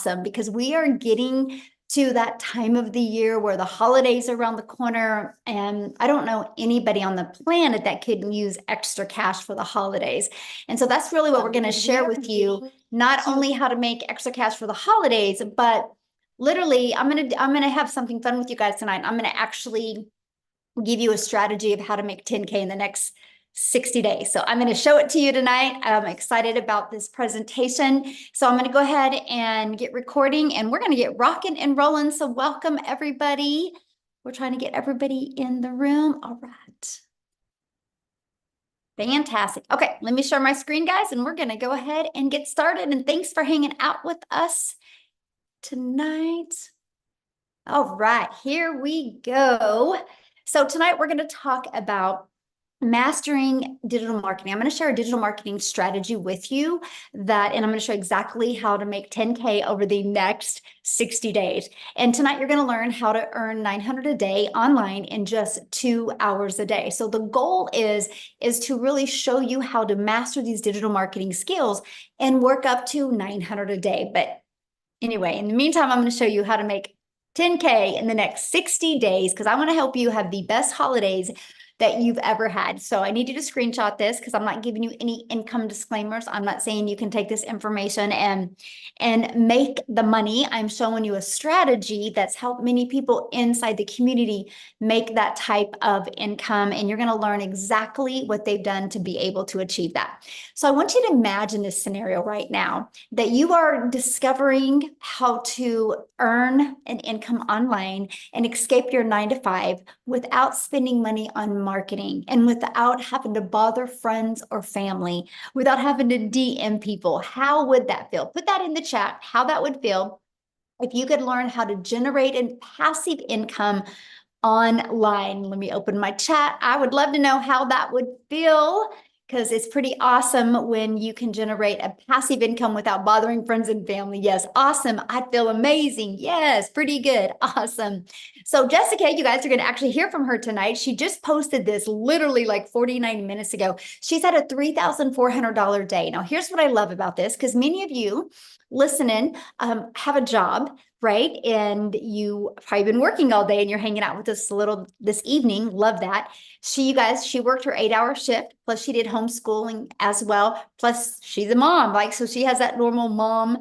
awesome because we are getting to that time of the year where the holidays are around the corner. And I don't know anybody on the planet that could use extra cash for the holidays. And so that's really what we're going to share with you, not only how to make extra cash for the holidays, but literally I'm going to have something fun with you guys tonight. I'm going to actually give you a strategy of how to make 10K in the next 60 days. So I'm going to show it to you tonight. I'm excited about this presentation. So I'm going to go ahead and get recording and we're going to get rocking and rolling. So welcome everybody. We're trying to get everybody in the room. All right. Fantastic. Okay, let me share my screen, guys, and we're going to go ahead and get started. And thanks for hanging out with us tonight. All right, here we go. So tonight we're going to talk about mastering digital marketing. I'm going to share a digital marketing strategy with you and I'm going to show exactly how to make 10K over the next 60 days. And tonight you're going to learn how to earn 900 a day online in just 2 hours a day. So the goal is to really show you how to master these digital marketing skills and work up to 900 a day. But anyway, in the meantime, I'm going to show you how to make 10K in the next 60 days because I want to help you have the best holidays that you've ever had. So I need you to screenshot this because I'm not giving you any income disclaimers. I'm not saying you can take this information and make the money. I'm showing you a strategy that's helped many people inside the community make that type of income. And you're going to learn exactly what they've done to be able to achieve that. So I want you to imagine this scenario right now that you are discovering how to earn an income online and escape your 9 to 5 without spending money on marketing and without having to bother friends or family, without having to DM people. How would that feel? Put that in the chat, how that would feel if you could learn how to generate a passive income online. Let me open my chat. I would love to know how that would feel because it's pretty awesome when you can generate a passive income without bothering friends and family. Yes, awesome. I feel amazing. Yes, pretty good. Awesome. So Jessica, you guys are going to actually hear from her tonight. She just posted this literally like 49 minutes ago. She's at a $3,400 day. Now, here's what I love about this because many of you listening have a job, right? And you probably been working all day and you're hanging out with us this evening. Love that. She worked her 8-hour shift, plus she did homeschooling as well. Plus she's a mom, so she has that normal mom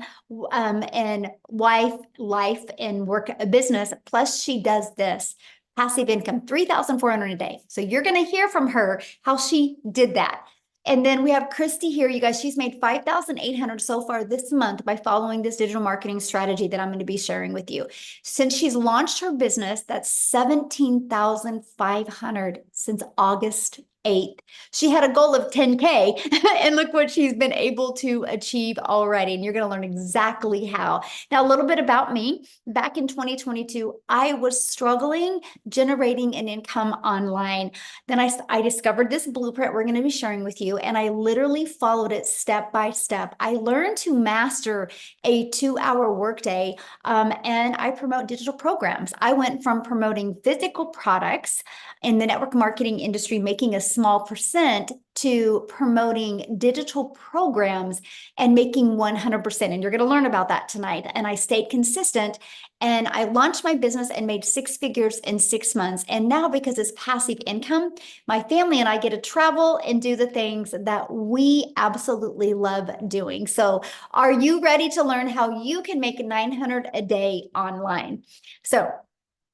and wife life and work a business. Plus she does this passive income, 3,400 a day. So you're going to hear from her how she did that. And then we have Christy here, you guys. She's made 5,800 so far this month by following this digital marketing strategy that I'm going to be sharing with you. Since she's launched her business, that's 17,500 since August 8th. She had a goal of 10K and look what she's been able to achieve already. And you're going to learn exactly how. Now, a little bit about me. Back in 2022, I was struggling generating an income online. Then I discovered this blueprint we're going to be sharing with you, and I literally followed it step by step. I learned to master a 2-hour workday, and I promote digital programs. I went from promoting physical products in the network marketing industry, making a small percent, to promoting digital programs and making 100%. And you're going to learn about that tonight. And I stayed consistent and I launched my business and made 6 figures in 6 months. And now, because it's passive income, my family and I get to travel and do the things that we absolutely love doing. So are you ready to learn how you can make 900 a day online? So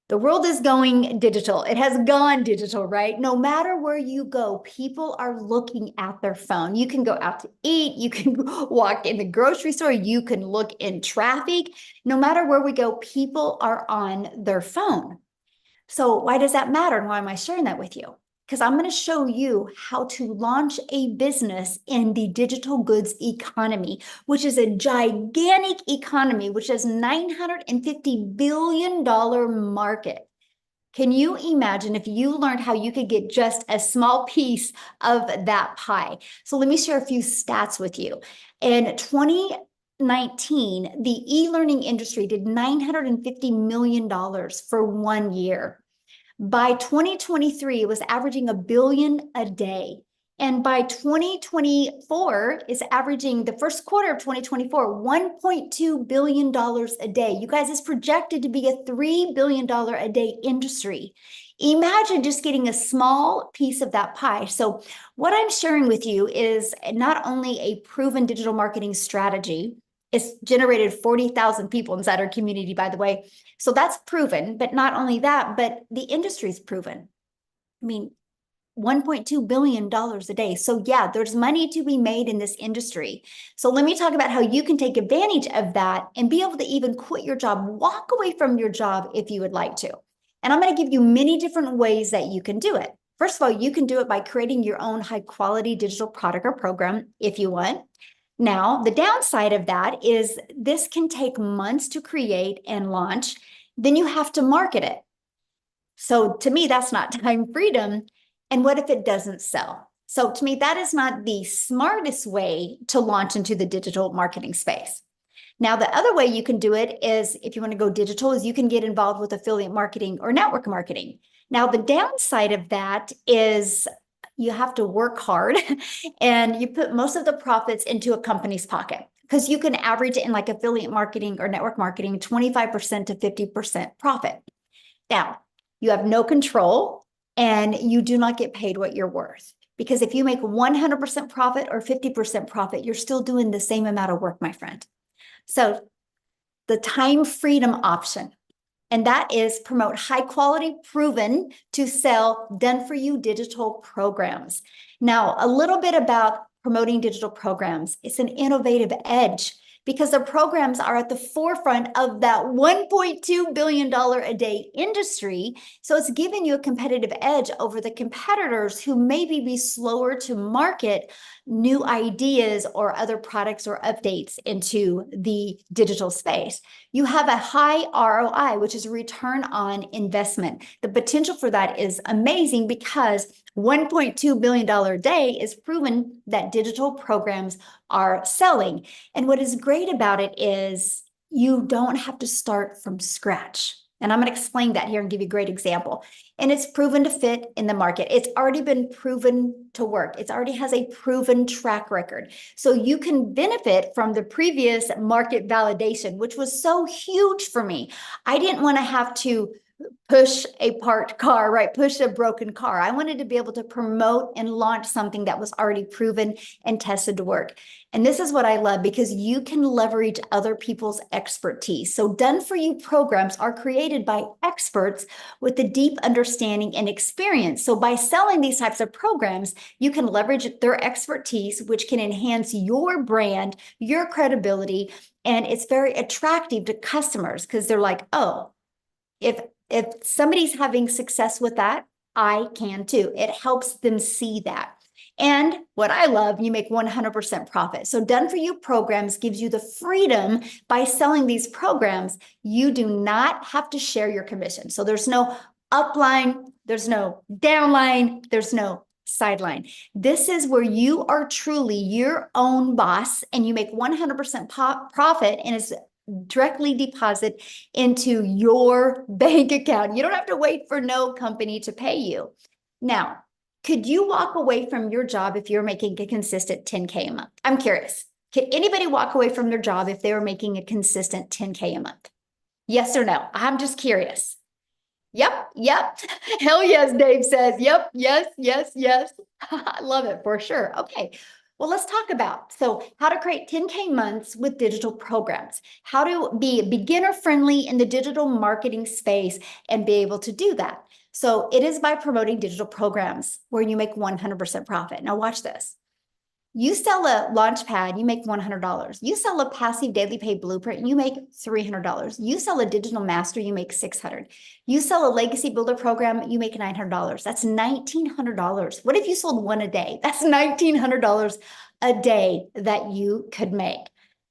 the world is going digital. It has gone digital, right? No matter where you go, people are looking at their phone. You can go out to eat. You can walk in the grocery store. You can look in traffic. No matter where we go, people are on their phone. So why does that matter? And why am I sharing that with you? Because I'm going to show you how to launch a business in the digital goods economy, which is a gigantic economy, which is $950 billion market. Can you imagine if you learned how you could get just a small piece of that pie? So let me share a few stats with you. In 2019, the e-learning industry did $950 million for 1 year. By 2023, it was averaging $1 billion a day. And by 2024 is averaging the first quarter of 2024, $1.2 billion a day. You guys, it's projected to be a $3 billion a day industry. Imagine just getting a small piece of that pie. So what I'm sharing with you is not only a proven digital marketing strategy, it's generated 40,000 people inside our community, by the way. So that's proven, but not only that, but the industry's proven. I mean, $1.2 billion a day. So yeah, there's money to be made in this industry. So let me talk about how you can take advantage of that and be able to even quit your job, walk away from your job if you would like to. And I'm going to give you many different ways that you can do it. First of all, you can do it by creating your own high quality digital product or program if you want. Now, the downside of that is this can take months to create and launch. Then you have to market it. So to me, that's not time freedom. And what if it doesn't sell? So to me, that is not the smartest way to launch into the digital marketing space. Now, the other way you can do it is, if you want to go digital, is you can get involved with affiliate marketing or network marketing. Now, the downside of that is you have to work hard and you put most of the profits into a company's pocket, because you can average in like affiliate marketing or network marketing 25% to 50% profit. Now, you have no control and you do not get paid what you're worth. Because if you make 100% profit or 50% profit, you're still doing the same amount of work, my friend. So the time freedom option, and that is promote high quality, proven to sell, done for you digital programs. Now, a little bit about promoting digital programs. It's an innovative edge because the programs are at the forefront of that $1.2 billion a day industry. So it's giving you a competitive edge over the competitors who maybe be slower to market new ideas or other products or updates into the digital space. You have a high ROI, which is a return on investment. The potential for that is amazing because $1.2 billion a day is proven that digital programs are selling. And what is great about it is you don't have to start from scratch. And I'm going to explain that here and give you a great example. And it's proven to fit in the market. It's already been proven to work. It already has a proven track record. So you can benefit from the previous market validation, which was so huge for me. I didn't want to have to push a parked car, right? Push a broken car. I wanted to be able to promote and launch something that was already proven and tested to work. And this is what I love, because you can leverage other people's expertise. So done for you programs are created by experts with a deep understanding and experience. So by selling these types of programs, you can leverage their expertise, which can enhance your brand, your credibility, and it's very attractive to customers because they're like, oh, if somebody's having success with that, I can too. It helps them see that. And what I love, you make 100% profit. So done for you programs gives you the freedom by selling these programs. You do not have to share your commission. So there's no upline, there's no downline, there's no sideline. This is where you are truly your own boss and you make 100% profit, and it's directly deposit into your bank account. You don't have to wait for no company to pay you. Now, could you walk away from your job if you're making a consistent 10K a month? I'm curious. Could anybody walk away from their job if they were making a consistent 10K a month? Yes or no? I'm just curious. Yep. Hell yes, Dave says. Yep. Yes. I love it for sure. Okay. Well, let's talk about how to create 10K months with digital programs, how to be beginner friendly in the digital marketing space and be able to do that. So it is by promoting digital programs where you make 100% profit. Now watch this. You sell a launch pad, you make $100. You sell a passive daily pay blueprint, you make $300. You sell a digital master, you make $600. You sell a legacy builder program, you make $900. That's $1,900. What if you sold one a day? That's $1,900 a day that you could make.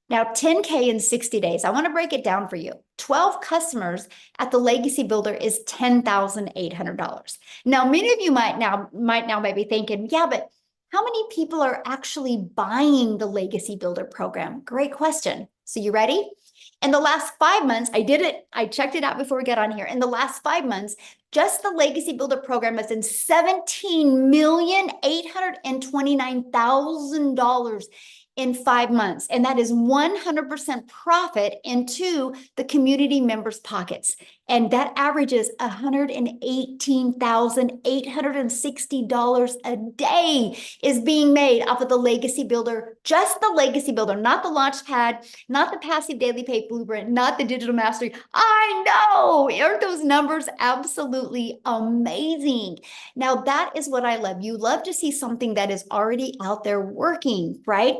Now, 10K in 60 days. I want to break it down for you. 12 customers at the legacy builder is $10,800. Now, many of you might now be thinking, yeah, but how many people are actually buying the Legacy Builder program? Great question. So you ready? In the last 5 months, I did it. I checked it out before we got on here. In the last 5 months, just the Legacy Builder program has been $17,829,000 in 5 months. And that is 100% profit into the community members' pockets. And that averages $118,860 a day is being made off of the Legacy Builder, just the Legacy Builder, not the Launchpad, not the Passive Daily Pay Blueprint, not the Digital Mastery. I know, aren't those numbers absolutely amazing? Now, that is what I love. You love to see something that is already out there working, right?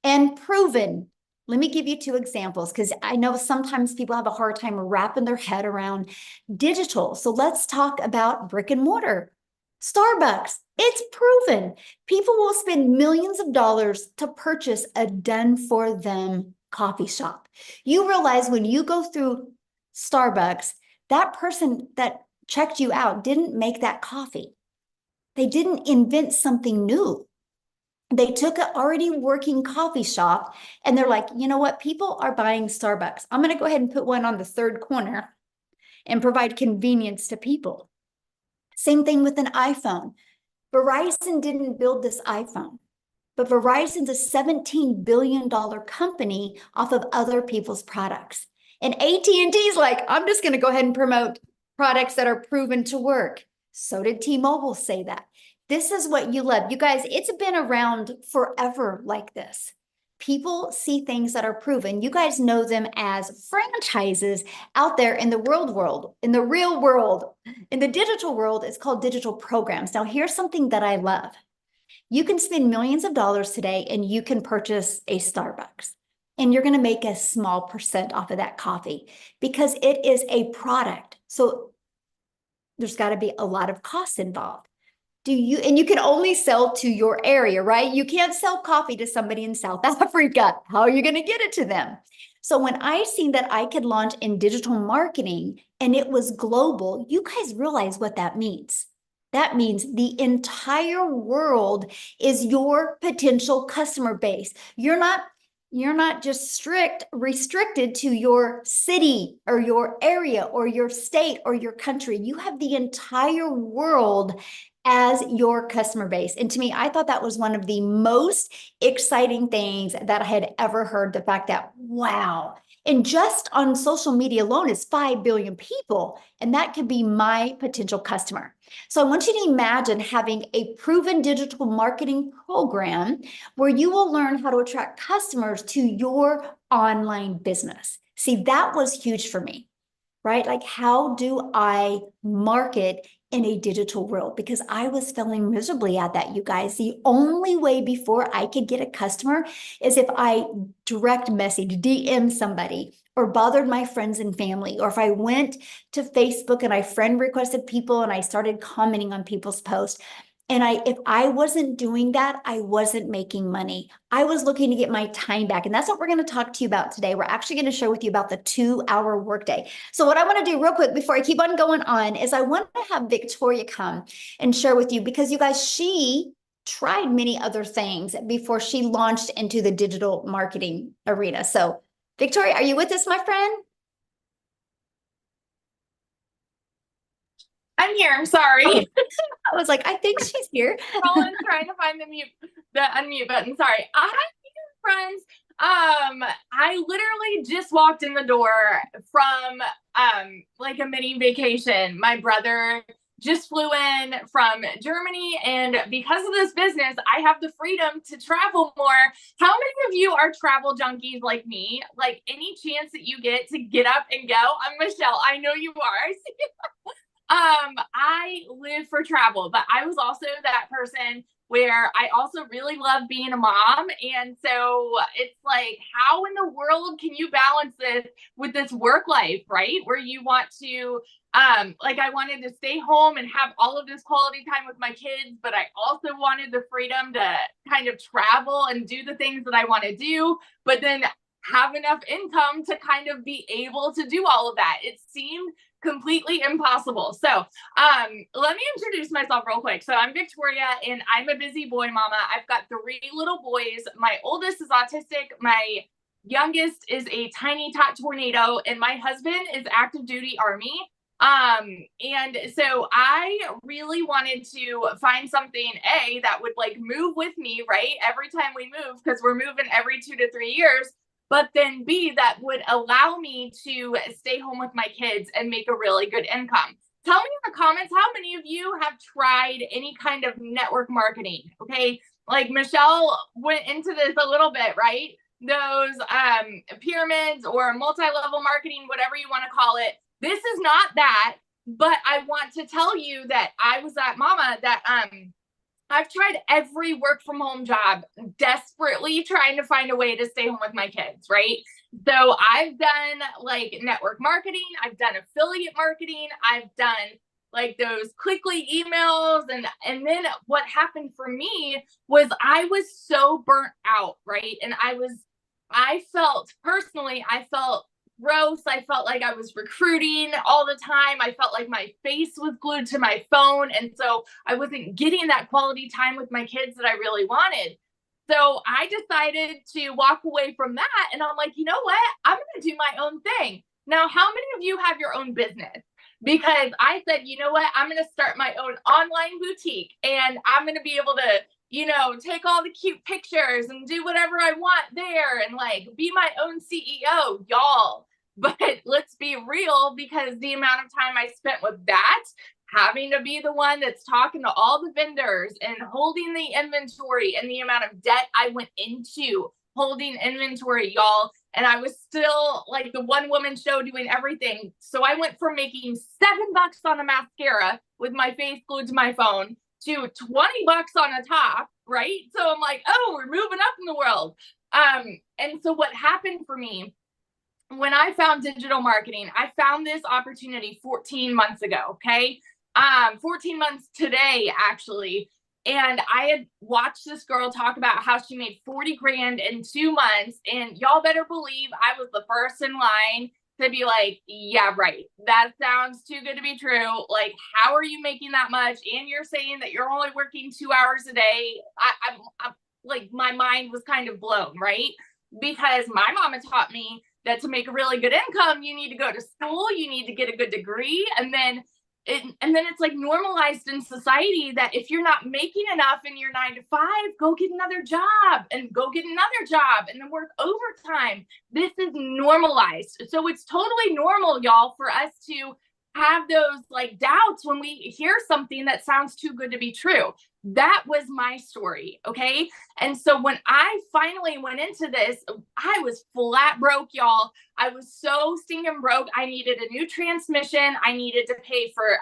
And proven. Let me give you 2 examples because I know sometimes people have a hard time wrapping their head around digital. So let's talk about brick and mortar. Starbucks, it's proven. People will spend millions of dollars to purchase a done for them coffee shop. You realize when you go through Starbucks, that person that checked you out didn't make that coffee. They didn't invent something new. They took an already working coffee shop and they're like, you know what? People are buying Starbucks. I'm going to go ahead and put one on the third corner and provide convenience to people. Same thing with an iPhone. Verizon didn't build this iPhone, but Verizon's a $17 billion company off of other people's products. And AT&T's like, I'm just going to go ahead and promote products that are proven to work. So did T-Mobile say that. This is what you love. You guys, it's been around forever like this. People see things that are proven. You guys know them as franchises out there in the world, in the real world. In the digital world, it's called digital programs. Now, here's something that I love. You can spend millions of dollars today and you can purchase a Starbucks. And you're going to make a small percent off of that coffee because it is a product. So there's got to be a lot of costs involved. And you can only sell to your area, right? You can't sell coffee to somebody in South Africa. How are you going to get it to them? So when I seen that I could launch in digital marketing and it was global, you guys realize what that means. That means the entire world is your potential customer base. You're not just restricted to your city or your area or your state or your country. You have the entire world as your customer base. And to me, I thought that was one of the most exciting things that I had ever heard. The fact that, wow, and just on social media alone is 5 billion people, and that could be my potential customer. So I want you to imagine having a proven digital marketing program where you will learn how to attract customers to your online business. See, that was huge for me, right? Like, how do I market in a digital world? Because I was failing miserably at that, you guys. The only way before I could get a customer is if I direct message, DM somebody, or bothered my friends and family, or if I went to Facebook and I friend requested people and I started commenting on people's posts. And if I wasn't doing that, I wasn't making money. I was looking to get my time back. And that's what we're going to talk to you about today. We're actually going to share with you about the 2-hour workday. So what I want to do real quick before I keep on going on is I want to have Victoria come and share with you, because you guys, she tried many other things before she launched into the digital marketing arena. So Victoria, are you with us, my friend? I'm here. I'm sorry. I was like, I think she's here. Rolling, trying to find the unmute button. Sorry. I have friends. I literally just walked in the door from like a mini vacation. My brother just flew in from Germany, and because of this business, I have the freedom to travel more. How many of you are travel junkies like me? Like, any chance that you get to get up and go? I'm Michelle. I know you are. I live for travel, but I was also that person where I also really love being a mom. And so it's like, how in the world can you balance this with this work life, right? Where you want to, like, I wanted to stay home and have all of this quality time with my kids, but I also wanted the freedom to kind of travel and do the things that I want to do, but then have enough income to kind of be able to do all of that. It seemed completely impossible. So let me introduce myself real quick. So I'm Victoria, and I'm a busy boy mama. I've got 3 little boys. My oldest is autistic. My youngest is a tiny tot tornado, and my husband is active duty Army. And so I really wanted to find something that would like move with me, right? Every time we move, because we're moving every 2 to 3 years, but then B, that would allow me to stay home with my kids and make a really good income. Tell me in the comments how many of you have tried any kind of network marketing. Okay, like Michele went into this a little bit, right? Those pyramids or multi-level marketing, whatever you want to call it. This is not that, but I want to tell you that I was that mama that I've tried every work from home job, desperately trying to find a way to stay home with my kids, right? So I've done like network marketing, I've done affiliate marketing, I've done like those quickly emails, and then what happened for me was I was so burnt out, right? And I felt personally, I felt gross. I felt like I was recruiting all the time. I felt like my face was glued to my phone. And so I wasn't getting that quality time with my kids that I really wanted. So I decided to walk away from that. And I'm like, you know what? I'm going to do my own thing. Now, how many of you have your own business? Because I said, you know what? I'm going to start my own online boutique, and I'm going to be able to, you know, take all the cute pictures and do whatever I want there and like be my own CEO, y'all. But let's be real, because the amount of time I spent with that, having to be the one that's talking to all the vendors and holding the inventory, and the amount of debt I went into holding inventory, y'all. And I was still like the one woman show doing everything. So I went from making $7 on a mascara with my face glued to my phone to $20 on a top, right? So I'm like, oh, we're moving up in the world. And so what happened for me when I found digital marketing, I found this opportunity 14 months ago. Okay. 14 months today, actually. And I had watched this girl talk about how she made 40 grand in 2 months. And y'all better believe I was the first in line to be like, yeah, right. That sounds too good to be true. Like, how are you making that much? And you're saying that you're only working 2 hours a day. I'm like, my mind was kind of blown, right? Because my mama taught me that to make a really good income, you need to go to school, you need to get a good degree, and then it's like normalized in society that if you're not making enough in your 9 to 5, go get another job and go get another job and then work overtime. This is normalized. So it's totally normal, y'all, for us to have those like doubts when we hear something that sounds too good to be true. That was my story. Okay. And so when I finally went into this, I was flat broke, y'all. I was so stinking broke. I needed a new transmission. I needed to pay for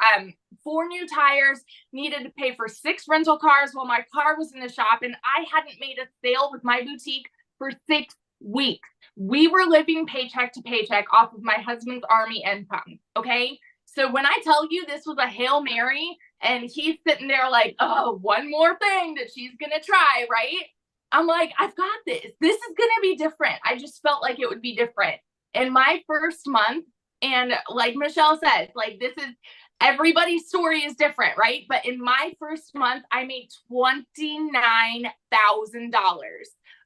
4 new tires, needed to pay for 6 rental cars while my car was in the shop. And I hadn't made a sale with my boutique for 6 weeks. We were living paycheck to paycheck off of my husband's Army income. Okay. So when I tell you this was a Hail Mary, and he's sitting there like, oh, one more thing that she's going to try, right? I'm like, I've got this. This is going to be different. I just felt like it would be different. In my first month, and like Michele says, like this is, everybody's story is different, right? But in my first month, I made $29,000.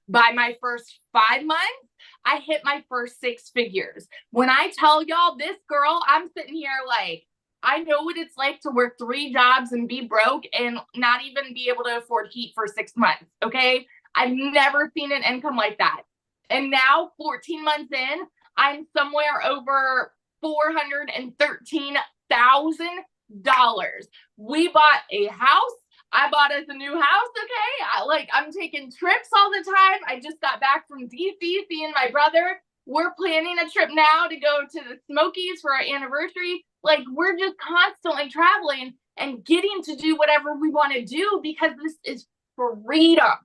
By my first 5 months, I hit my first 6 figures. When I tell y'all this girl, I'm sitting here like, I know what it's like to work 3 jobs and be broke and not even be able to afford heat for 6 months. Okay. I've never seen an income like that. And now 14 months in, I'm somewhere over $413,000. We bought a house. I bought us a new house. Okay. I'm taking trips all the time. I just got back from DC seeing my brother. We're planning a trip now to go to the Smokies for our anniversary. Like, we're just constantly traveling and getting to do whatever we want to do, because this is freedom.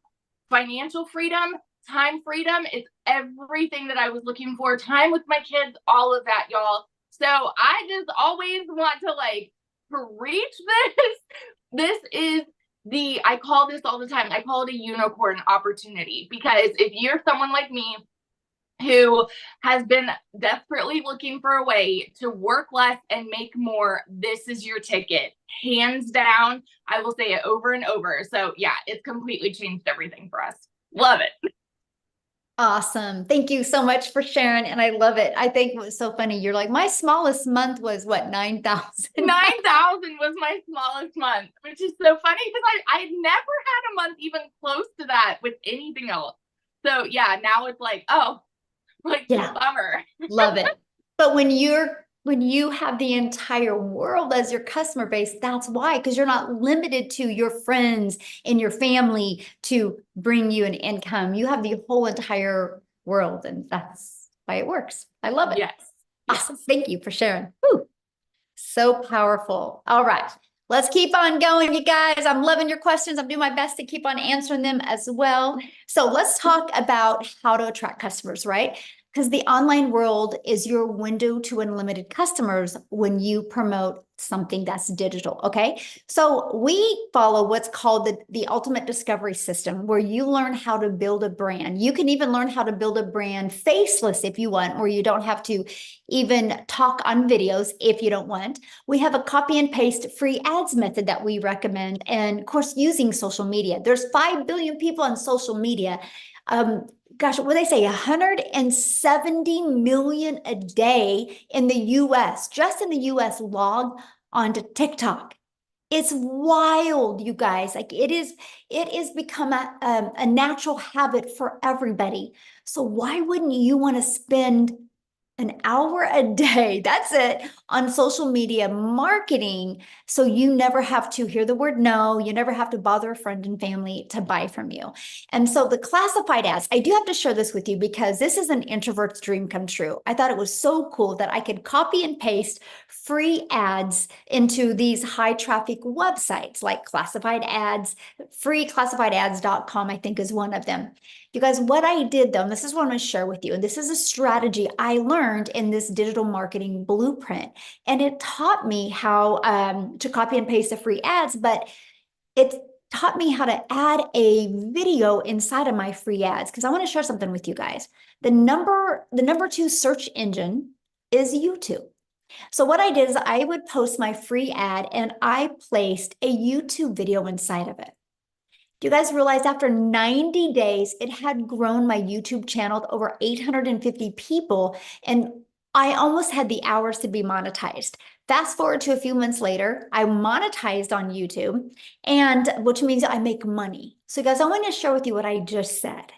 Financial freedom, time freedom is everything that I was looking for. Time with my kids, all of that, y'all. So I just always want to like preach this. This is I call this all the time, I call it a unicorn opportunity, because if you're someone like me who has been desperately looking for a way to work less and make more, this is your ticket. Hands down. I will say it over and over. So yeah, it's completely changed everything for us. Love it. Awesome. Thank you so much for sharing. And I love it. I think it was so funny. You're like, my smallest month was what, 9,000? 9,000 was my smallest month, which is so funny because I never had a month even close to that with anything else. So yeah, now it's like, oh, like Yeah, bummer. love it. But when you have the entire world as your customer base, that's why, because you're not limited to your friends and your family to bring you an income. You have the whole entire world, and that's why it works. I love it. Yes. Awesome. Yes. Thank you for sharing. Woo. So powerful. All right. Let's keep on going, you guys. I'm loving your questions. I'm doing my best to keep on answering them as well. So let's talk about how to attract customers, right? Because the online world is your window to unlimited customers when you promote something that's digital. Okay. So we follow what's called the ultimate discovery system, where you learn how to build a brand. You can even learn how to build a brand faceless if you want, where you don't have to even talk on videos if you don't want. We have a copy and paste free ads method that we recommend. And of course, using social media. There's 5 billion people on social media. Gosh, what do they say? 170 million a day in the US, just in the US, log onto TikTok. It's wild, you guys. Like it is become a natural habit for everybody. So why wouldn't you want to spend an hour a day, that's it, on social media marketing, so you never have to hear the word no, you never have to bother a friend and family to buy from you. And so the classified ads, I do have to share this with you because this is an introvert's dream come true. I thought it was so cool that I could copy and paste free ads into these high traffic websites like classified ads. Freeclassifiedads.com, I think, is one of them. You guys, what I did though, and this is what I'm going to share with you, and this is a strategy I learned in this digital marketing blueprint, and it taught me how to copy and paste the free ads, but it taught me how to add a video inside of my free ads, because I want to share something with you guys. The number two search engine is YouTube. So what I did is I would post my free ad and I placed a YouTube video inside of it. Do you guys realize after 90 days, it had grown my YouTube channel to over 850 people, and I almost had the hours to be monetized. Fast forward to a few months later, I monetized on YouTube, and which means I make money. So guys, I want to share with you what I just said.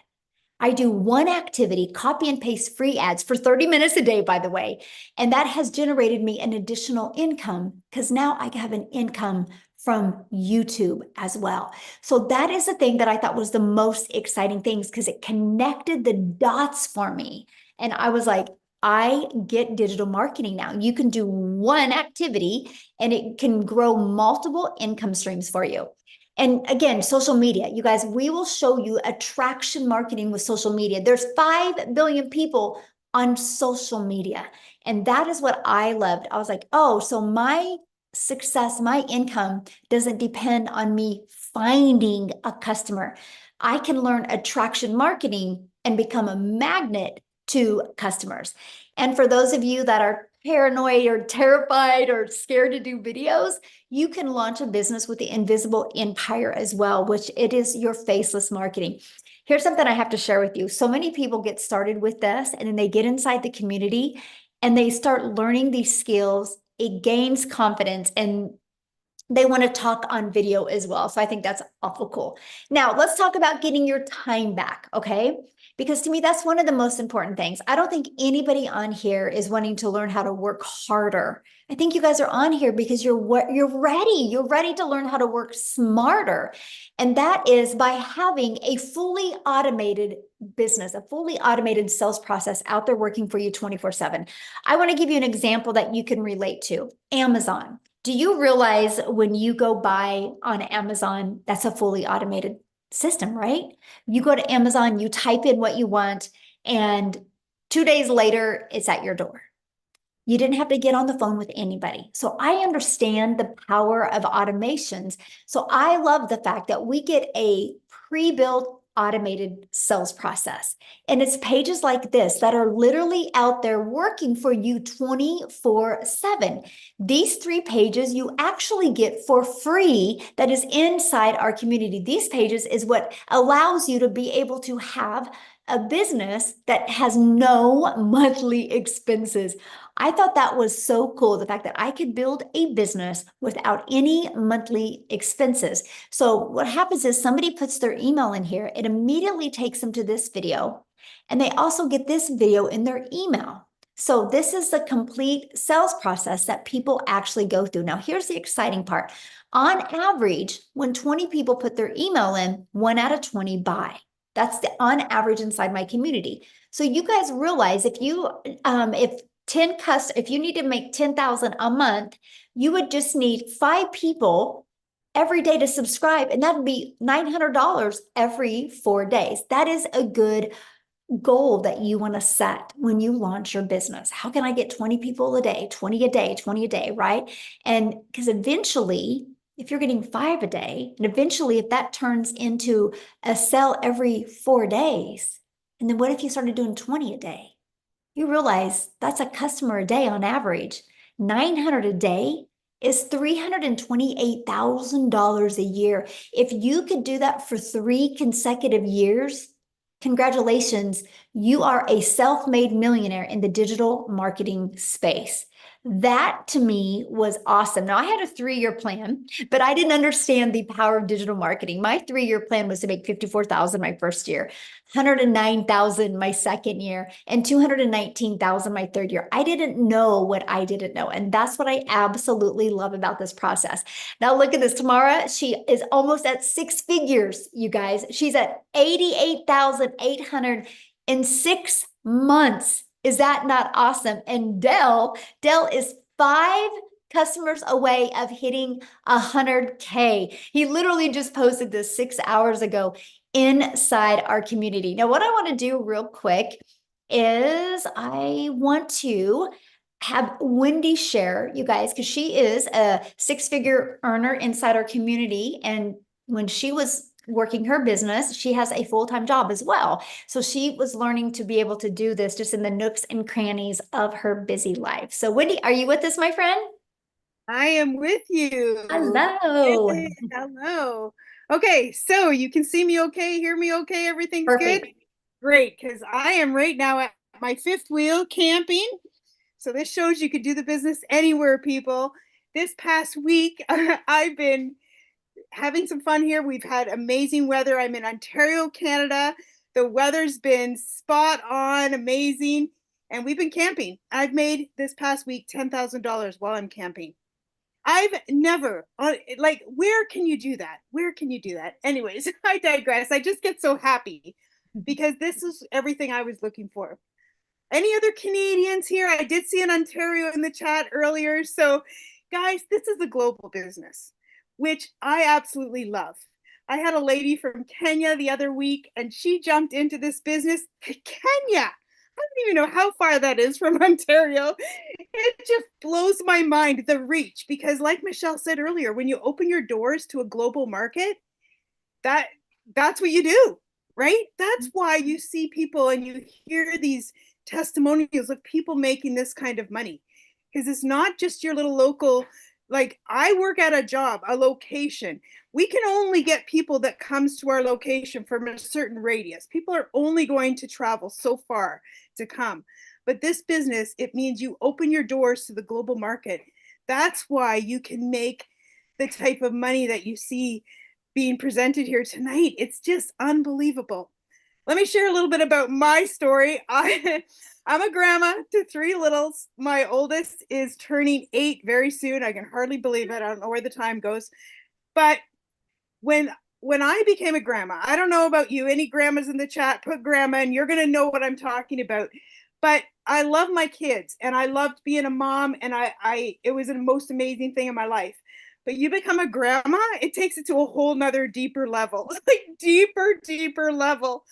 I do one activity, copy and paste free ads for 30 minutes a day, by the way. And that has generated me an additional income because now I have an income from YouTube as well. So that is the thing that I thought was the most exciting things, because it connected the dots for me. And I was like, I get digital marketing now. You can do one activity and it can grow multiple income streams for you. And again, social media, you guys, we will show you attraction marketing with social media. There's 5 billion people on social media. And that is what I loved. I was like, oh, so my success, my income doesn't depend on me finding a customer. I can learn attraction marketing and become a magnet to customers. And for those of you that are paranoid or terrified or scared to do videos, you can launch a business with the invisible empire as well, which it is your faceless marketing. Here's something I have to share with you. So many people get started with this and then they get inside the community and they start learning these skills. It gains confidence and they want to talk on video as well. So I think that's awful cool. Now let's talk about getting your time back, okay? Because to me, that's one of the most important things. I don't think anybody on here is wanting to learn how to work harder. I think you guys are on here because you're ready. You're ready to learn how to work smarter. And that is by having a fully automated business, a fully automated sales process out there working for you 24/7. I want to give you an example that you can relate to. Amazon. Do you realize when you go buy on Amazon, that's a fully automated system, right? You go to Amazon, you type in what you want, and 2 days later, it's at your door. You didn't have to get on the phone with anybody. So I understand the power of automations. So I love the fact that we get a pre-built automated sales process. And it's pages like this that are literally out there working for you 24/7. These 3 pages you actually get for free that is inside our community. These pages is what allows you to be able to have a business that has no monthly expenses. I thought that was so cool, the fact that I could build a business without any monthly expenses. So what happens is somebody puts their email in here, it immediately takes them to this video, and they also get this video in their email. So this is the complete sales process that people actually go through. Now, here's the exciting part. On average, when 20 people put their email in, 1 out of 20 buy. That's the on average inside my community. So you guys realize if you if you need to make 10,000 a month, you would just need 5 people every day to subscribe, and that would be $900 every 4 days. That is a good goal that you want to set when you launch your business. How can I get 20 people a day, 20 a day, 20 a day, right? And because eventually, if you're getting 5 a day, and eventually if that turns into a sell every 4 days, and then what if you started doing 20 a day? You realize that's a customer a day on average. 900 a day is $328,000 a year. If you could do that for 3 consecutive years, congratulations, you are a self-made millionaire in the digital marketing space. That to me was awesome. Now, I had a 3-year plan, but I didn't understand the power of digital marketing. My 3-year plan was to make 54,000 my first year, 109,000 my second year, and 219,000 my third year. I didn't know what I didn't know. And that's what I absolutely love about this process. Now look at this. Tamara, she is almost at 6 figures, you guys. She's at 88,800 in 6 months. Is that not awesome? And Dell is 5 customers away of hitting 100K. He literally just posted this 6 hours ago inside our community. Now, what I want to do real quick is I want to have Wendy share, you guys, because she is a 6-figure earner inside our community. And when she was working her business, she has a full-time job as well. So she was learning to be able to do this just in the nooks and crannies of her busy life. So Wendy, are you with us, my friend? I am with you. Hello. Yay, hello. Okay, so you can see me okay, hear me okay, everything's good? Perfect. Great, because I am right now at my 5th wheel camping. So this shows you could do the business anywhere, people. This past week, I've been having some fun here. We've had amazing weather. I'm in Ontario, Canada. The weather's been spot on, amazing. And we've been camping. I've made this past week $10,000 while I'm camping. I've never, like, where can you do that? Where can you do that? Anyways, I digress. I just get so happy because this is everything I was looking for. Any other Canadians here? I did see an Ontario in the chat earlier. So, guys, this is a global business, which I absolutely love. I had a lady from Kenya the other week, and she jumped into this business. Kenya! I don't even know how far that is from Ontario. It just blows my mind, the reach, because like Michele said earlier, when you open your doors to a global market, that that's what you do, right? That's why you see people and you hear these testimonials of people making this kind of money, because it's not just your little local. Like, I work at a job, a location. We can only get people that comes to our location from a certain radius. People are only going to travel so far to come. But this business, it means you open your doors to the global market. That's why you can make the type of money that you see being presented here tonight. It's just unbelievable. Let me share a little bit about my story. I'm a grandma to 3 littles. My oldest is turning 8 very soon. I can hardly believe it. I don't know where the time goes. But when I became a grandma, I don't know about you, any grandmas in the chat, put grandma and you're going to know what I'm talking about. But I love my kids and I loved being a mom, and it was the most amazing thing in my life. But you become a grandma, it takes it to a whole nother deeper level, like deeper level.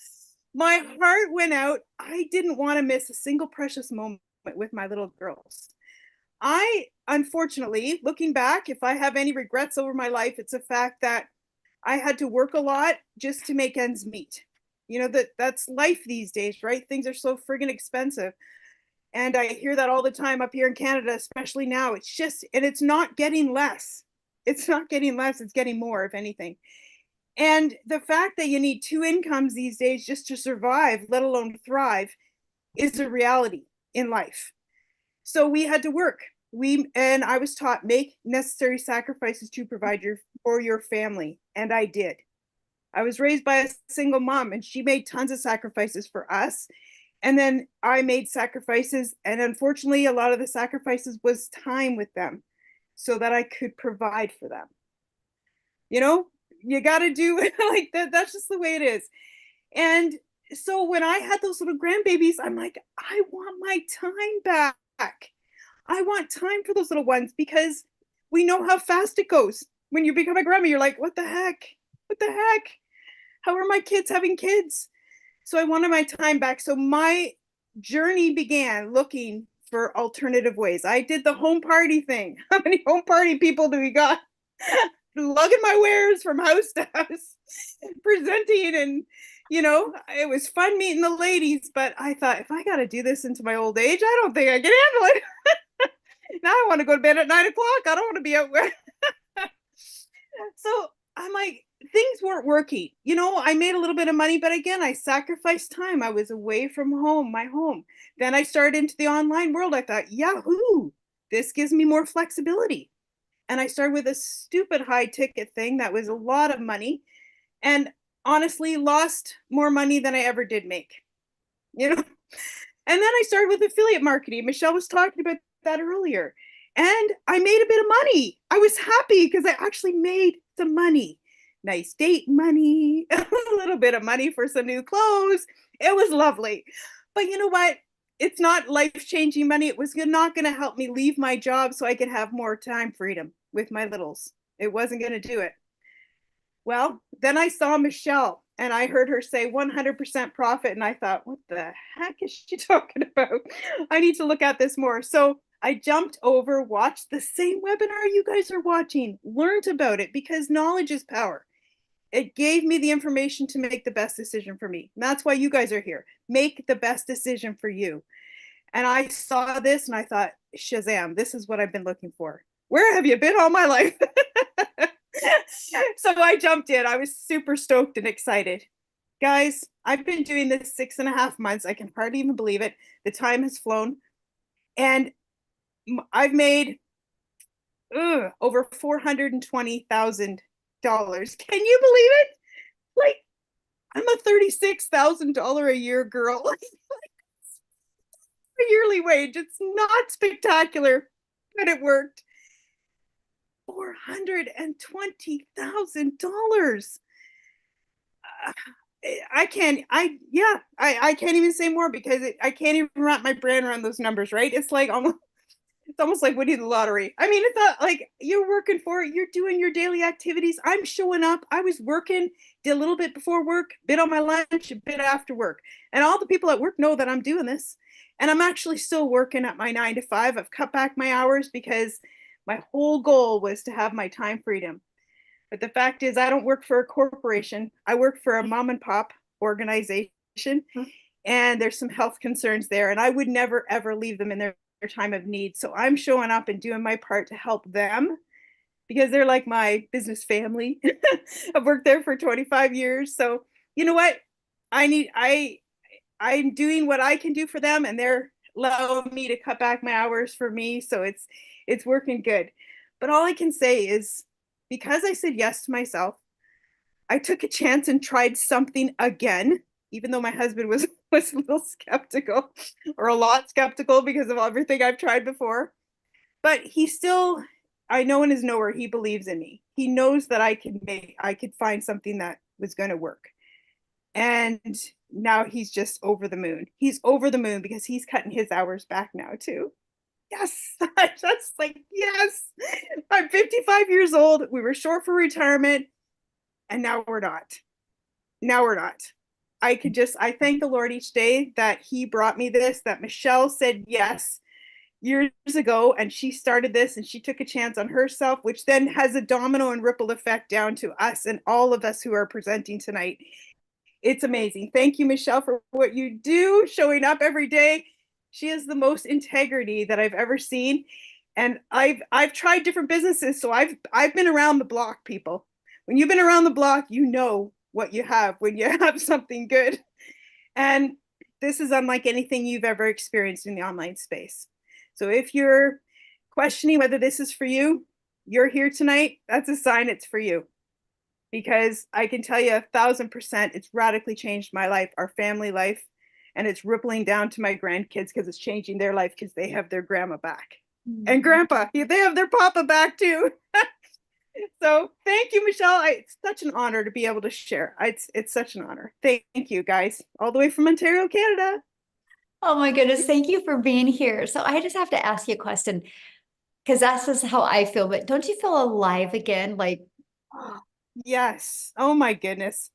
My heart went out. I didn't want to miss a single precious moment with my little girls. I, unfortunately, looking back, if I have any regrets over my life, it's the fact that I had to work a lot just to make ends meet. You know, that's life these days, right? Things are so friggin' expensive. And I hear that all the time up here in Canada, especially now. And it's not getting less. It's not getting less, it's getting more, if anything. And the fact that you need two incomes these days just to survive, let alone thrive, is a reality in life. So we had to work. And I was taught, make necessary sacrifices to provide for your family, and I did. I was raised by a single mom, and she made tons of sacrifices for us. And then I made sacrifices, and unfortunately, a lot of the sacrifices was time with them so that I could provide for them. You know, you got to do like that. That's just the way it is. And so when I had those little grandbabies, I'm like, I want my time back. I want time for those little ones, because we know how fast it goes. When you become a grandma, you're like, what the heck? What the heck? How are my kids having kids? So I wanted my time back. So my journey began looking for alternative ways. I did the home party thing. How many home party people do we got? Lugging my wares from house to house, presenting, and it was fun meeting the ladies, but I thought, if I got to do this into my old age, I don't think I can handle it. Now I want to go to bed at 9 o'clock. I don't want to be out where. So I'm like, things weren't working. I made a little bit of money, but again, I sacrificed time. I was away from home, my home. Then I started into the online world. I thought, Yahoo, this gives me more flexibility. And I started with a stupid high ticket thing that was a lot of money, and honestly lost more money than I ever did make. And then I started with affiliate marketing. Michele was talking about that earlier. And I made a bit of money. I was happy because I actually made some money. Nice date money, a little bit of money for some new clothes. It was lovely. But you know what? It's not life-changing money. It was not going to help me leave my job so I could have more time freedom with my littles. It wasn't going to do it. Well, then I saw Michele, and I heard her say 100% profit. And I thought, what the heck is she talking about? I need to look at this more. So I jumped over, watched the same webinar you guys are watching, learned about it, because knowledge is power. It gave me the information to make the best decision for me. And that's why you guys are here. Make the best decision for you. And I saw this and I thought, Shazam, this is what I've been looking for. Where have you been all my life? So I jumped in. I was super stoked and excited. Guys, I've been doing this 6.5 months. I can hardly even believe it. The time has flown. And I've made over $420,000. Can you believe it? Like, I'm a $36,000 a year girl. A yearly wage. It's not spectacular, but it worked. $420,000. I can't even say more, because I can't even wrap my brain around those numbers, right? It's almost like winning the lottery. I mean, it's not like you're working for it. You're doing your daily activities. I'm showing up. I was working, did a little bit before work, bit on my lunch, a bit after work. And all the people at work know that I'm doing this. And I'm actually still working at my 9 to 5. I've cut back my hours because my whole goal was to have my time freedom. But the fact is, I don't work for a corporation. I work for a mom and pop organization. And there's some health concerns there. And I would never, ever leave them in their time of need. So I'm showing up and doing my part to help them, because they're like my business family. I've worked there for 25 years. So you know what? I'm doing what I can do for them, and they're allowing me to cut back my hours for me. So it's working good. But all I can say is, because I said yes to myself, I took a chance and tried something again, even though my husband was a little skeptical, or a lot skeptical, because of everything I've tried before. But he still, I know in his knower, he believes in me. He knows that I could find something that was going to work. And now he's just over the moon. He's over the moon because he's cutting his hours back now too. Yes, that's like, yes, I'm 55 years old. We were short for retirement, and now we're not. Now we're not. I thank the Lord each day that he brought me this, that Michele said yes years ago, and she started this, and she took a chance on herself, which then has a domino and ripple effect down to us and all of us who are presenting tonight. It's amazing. Thank you, Michele, for what you do, showing up every day. She has the most integrity that I've ever seen. And I've tried different businesses, so I've been around the block, people. when you've been around the block, you know what you have when you have something good. And this is unlike anything you've ever experienced in the online space. So if you're questioning whether this is for you, you're here tonight, that's a sign it's for you. Because I can tell you 1,000%, it's radically changed my life, our family life, and it's rippling down to my grandkids because it's changing their life because they have their grandma back. And grandpa, they have their papa back too. So thank you, Michele. It's such an honor to be able to share. It's such an honor. Thank you, guys, all the way from Ontario, Canada. Oh my goodness, thank you for being here. So I just have to ask you a question because that's just how I feel. But don't you feel alive again? Like, yes. Oh my goodness.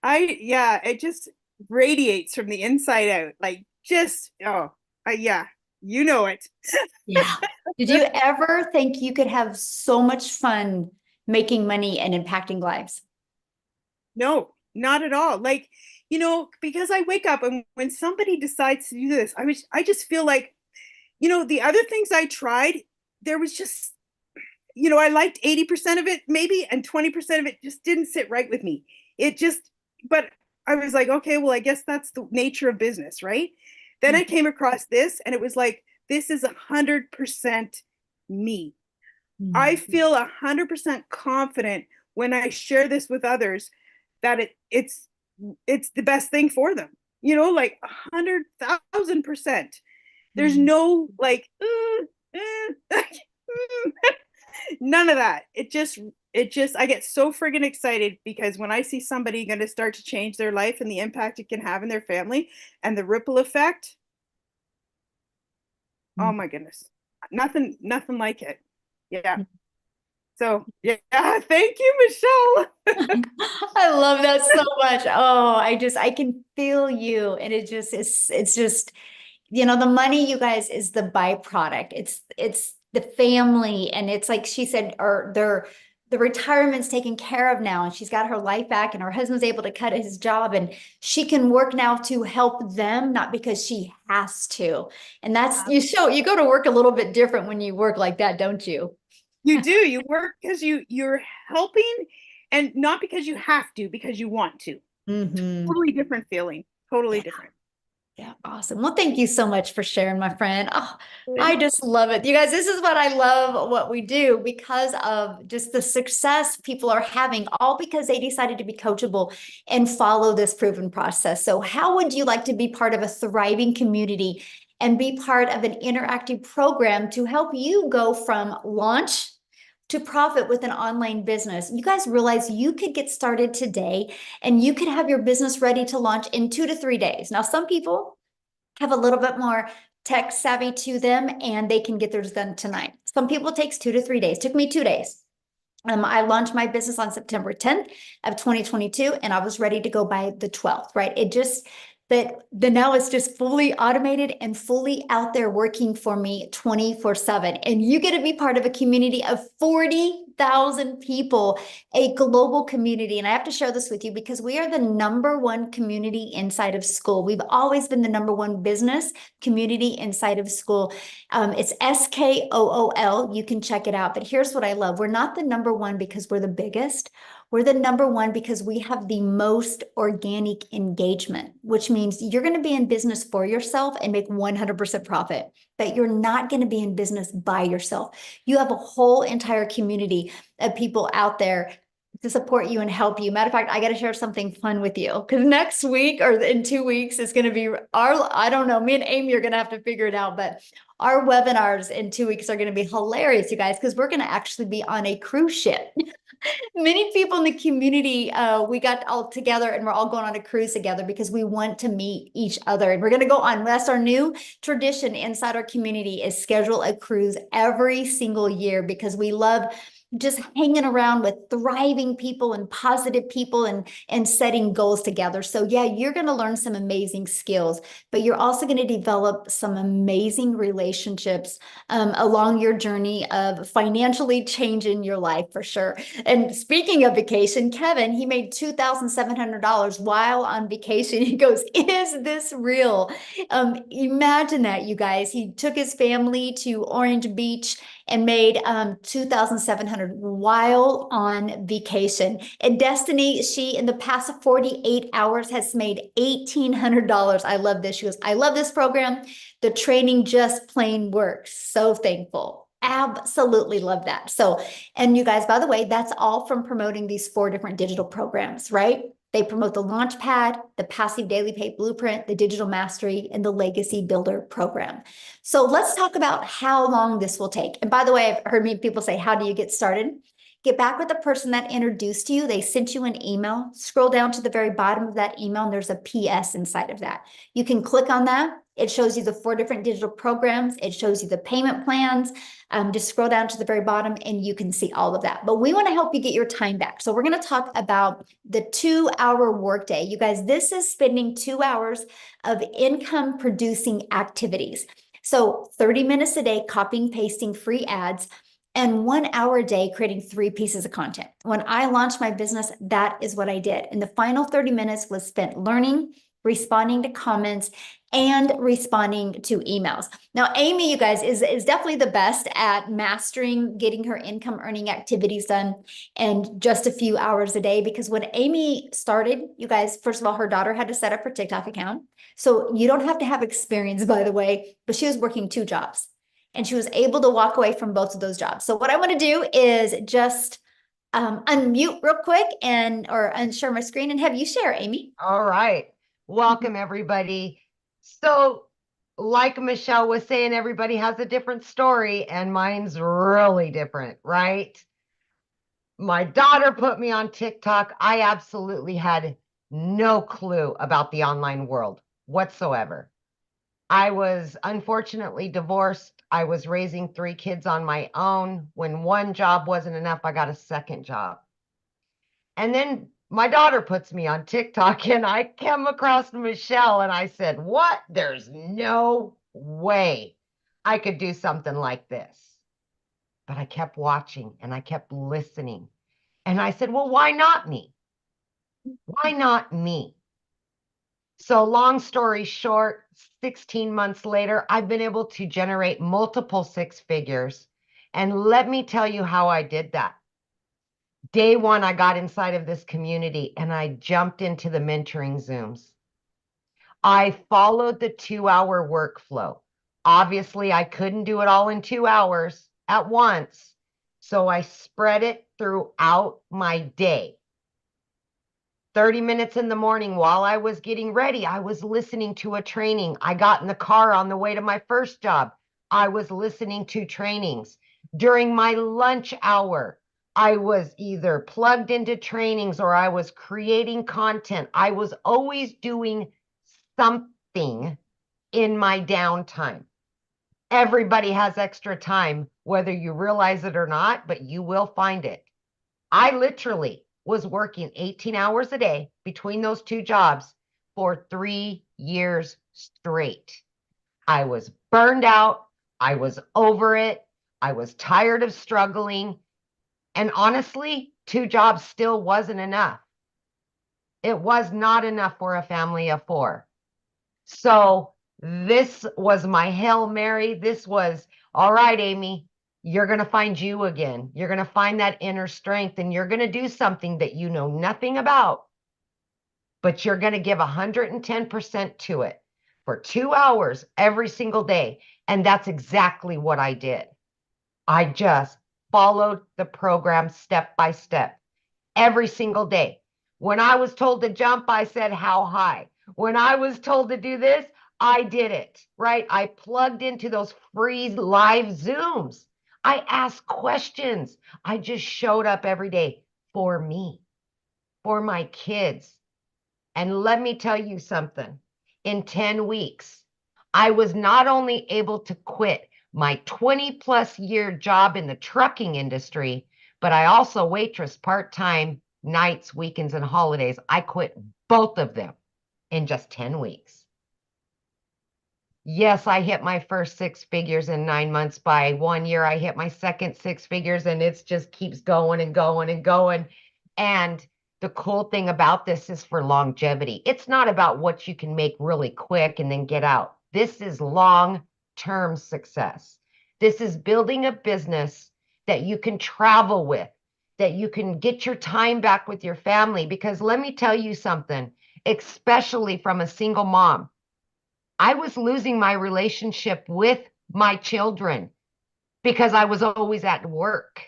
Yeah, it just radiates from the inside out. Like just, yeah, you know it. yeah. Did you ever think you could have so much fun making money and impacting lives? No, not at all. Like, because I wake up and when somebody decides to do this, I just feel like, the other things I tried, there was just, I liked 80% of it maybe, and 20% of it just didn't sit right with me. But I was like, okay, well, I guess that's the nature of business, right? Then I came across this and it was like, this is 100% me. I feel 100% confident when I share this with others that it's the best thing for them. Like 100,000%. There's no like none of that. It just I get so friggin' excited because when I see somebody going to start to change their life and the impact it can have in their family and the ripple effect, oh my goodness. Nothing like it. Yeah. So, yeah, thank you, Michele. I love that so much. Oh, I can feel you. And it's just, the money, you guys, is the byproduct. It's the family. And it's like she said, or the retirement's taken care of now, and she's got her life back, and her husband's able to cut his job, and she can work now to help them, not because she has to. And you go to work a little bit different when you work like that, don't you? You do. You work because you're helping and not because you have to, because you want to. Totally different feeling. Totally different. Yeah, awesome. Well, thank you so much for sharing, my friend. Oh, I just love it. You guys, this is what I love what we do because of just the success people are having, all because they decided to be coachable and follow this proven process. So how would you like to be part of a thriving community and be part of an interactive program to help you go from launch to profit with an online business? You guys realize you could get started today and you could have your business ready to launch in 2 to 3 days. Now, some people have a little bit more tech savvy to them and they can get theirs done tonight. Some people it takes 2 to 3 days. It took me 2 days. I launched my business on September 10th of 2022, and I was ready to go by the 12th, right? Now it's just fully automated and fully out there working for me 24/7. And you get to be part of a community of 40,000 people, a global community. And I have to share this with you because we are the #1 community inside of school. We've always been the #1 business community inside of school. It's SKOOL. You can check it out. But here's what I love. We're not the #1 because we're the biggest. We're the #1 because we have the most organic engagement, which means you're going to be in business for yourself and make 100% profit, but you're not going to be in business by yourself. You have a whole entire community of people out there to support you and help you. Matter of fact, I got to share something fun with you because next week or in 2 weeks is going to be I don't know, me and Amy are going to have to figure it out, but our webinars in 2 weeks are going to be hilarious, you guys, because we're going to actually be on a cruise ship. Many people in the community, we got all together and we're all going on a cruise together because we want to meet each other. And we're going to go on. That's our new tradition inside our community, is schedule a cruise every single year because we love just hanging around with thriving people and positive people and setting goals together. So yeah, you're going to learn some amazing skills, but you're also going to develop some amazing relationships along your journey of financially changing your life for sure. And speaking of vacation, Kevin, he made $2,700 while on vacation. He goes, "Is this real?" Imagine that, you guys. He took his family to Orange Beach and made $2,700 $2,600 while on vacation. And Destiny, she in the past 48 hours has made $1,800. I love this. She goes, I love this program. The training just plain works. So thankful. Absolutely love that. So, and you guys, by the way, that's all from promoting these 4 different digital programs, right? They promote the Launchpad, the Passive Daily Pay Blueprint, the Digital Mastery, and the Legacy Builder program. So let's talk about how long this will take. And by the way, I've heard many people say, how do you get started? Get back with the person that introduced you. They sent you an email. Scroll down to the very bottom of that email, and there's a PS inside of that. You can click on that. It shows you the 4 different digital programs. It shows you the payment plans. Just scroll down to the very bottom and you can see all of that. But we want to help you get your time back. So we're going to talk about the 2-hour workday. You guys, this is spending 2 hours of income producing activities. So 30 minutes a day, copying, pasting free ads, and 1 hour a day creating 3 pieces of content. When I launched my business, that is what I did. And the final 30 minutes was spent learning, responding to comments, and responding to emails. Now, Amy, you guys, is definitely the best at mastering getting her income earning activities done in just a few hours a day. Because when Amy started, you guys, first of all, her daughter had to set up her TikTok account. So you don't have to have experience, by the way, but she was working 2 jobs and she was able to walk away from both of those jobs. So what I want to do is just unmute real quick or unshare my screen and have you share, Amy. All right. Welcome, everybody. So, like Michele was saying, everybody has a different story, and mine's really different, right? My daughter put me on TikTok. I absolutely had no clue about the online world whatsoever. I was unfortunately divorced. I was raising 3 kids on my own. When one job wasn't enough, I got a second job. And then my daughter puts me on TikTok and I came across Michele and I said, what? There's no way I could do something like this. But I kept watching and I kept listening. And I said, well, why not me? Why not me? So long story short, 16 months later, I've been able to generate multiple 6 figures. And let me tell you how I did that. Day 1, I got inside of this community and I jumped into the mentoring Zooms. I followed the 2-hour workflow. Obviously, I couldn't do it all in 2 hours at once. So I spread it throughout my day. 30 minutes in the morning while I was getting ready, I was listening to a training. I got in the car on the way to my first job. I was listening to trainings. During my lunch hour, I was either plugged into trainings or I was creating content. I was always doing something in my downtime. Everybody has extra time, whether you realize it or not, but you will find it. I literally was working 18 hours a day between those 2 jobs for 3 years straight. I was burned out. I was over it. I was tired of struggling. And honestly, 2 jobs still wasn't enough. It was not enough for a family of 4. So this was my Hail Mary. This was, all right, Amy, you're going to find you again. You're going to find that inner strength and you're going to do something that you know nothing about, but you're going to give 110% to it for 2 hours every single day. And that's exactly what I did. I just followed the program step by step every single day. When I was told to jump, I said, how high? When I was told to do this, I did it, right? I plugged into those free live Zooms. I asked questions. I just showed up every day for me, for my kids. And let me tell you something. In 10 weeks, I was not only able to quit my 20+ year job in the trucking industry, but I also waitress part-time nights, weekends, and holidays. I quit both of them in just 10 weeks. Yes, I hit my first 6 figures in 9 months. By 1 year, I hit my second 6 figures, and it just keeps going and going and going. And the cool thing about this is for longevity. It's not about what you can make really quick and then get out. This is long-term success. This is building a business that you can travel with, that you can get your time back with your family. Because let me tell you something, especially from a single mom, I was losing my relationship with my children because I was always at work.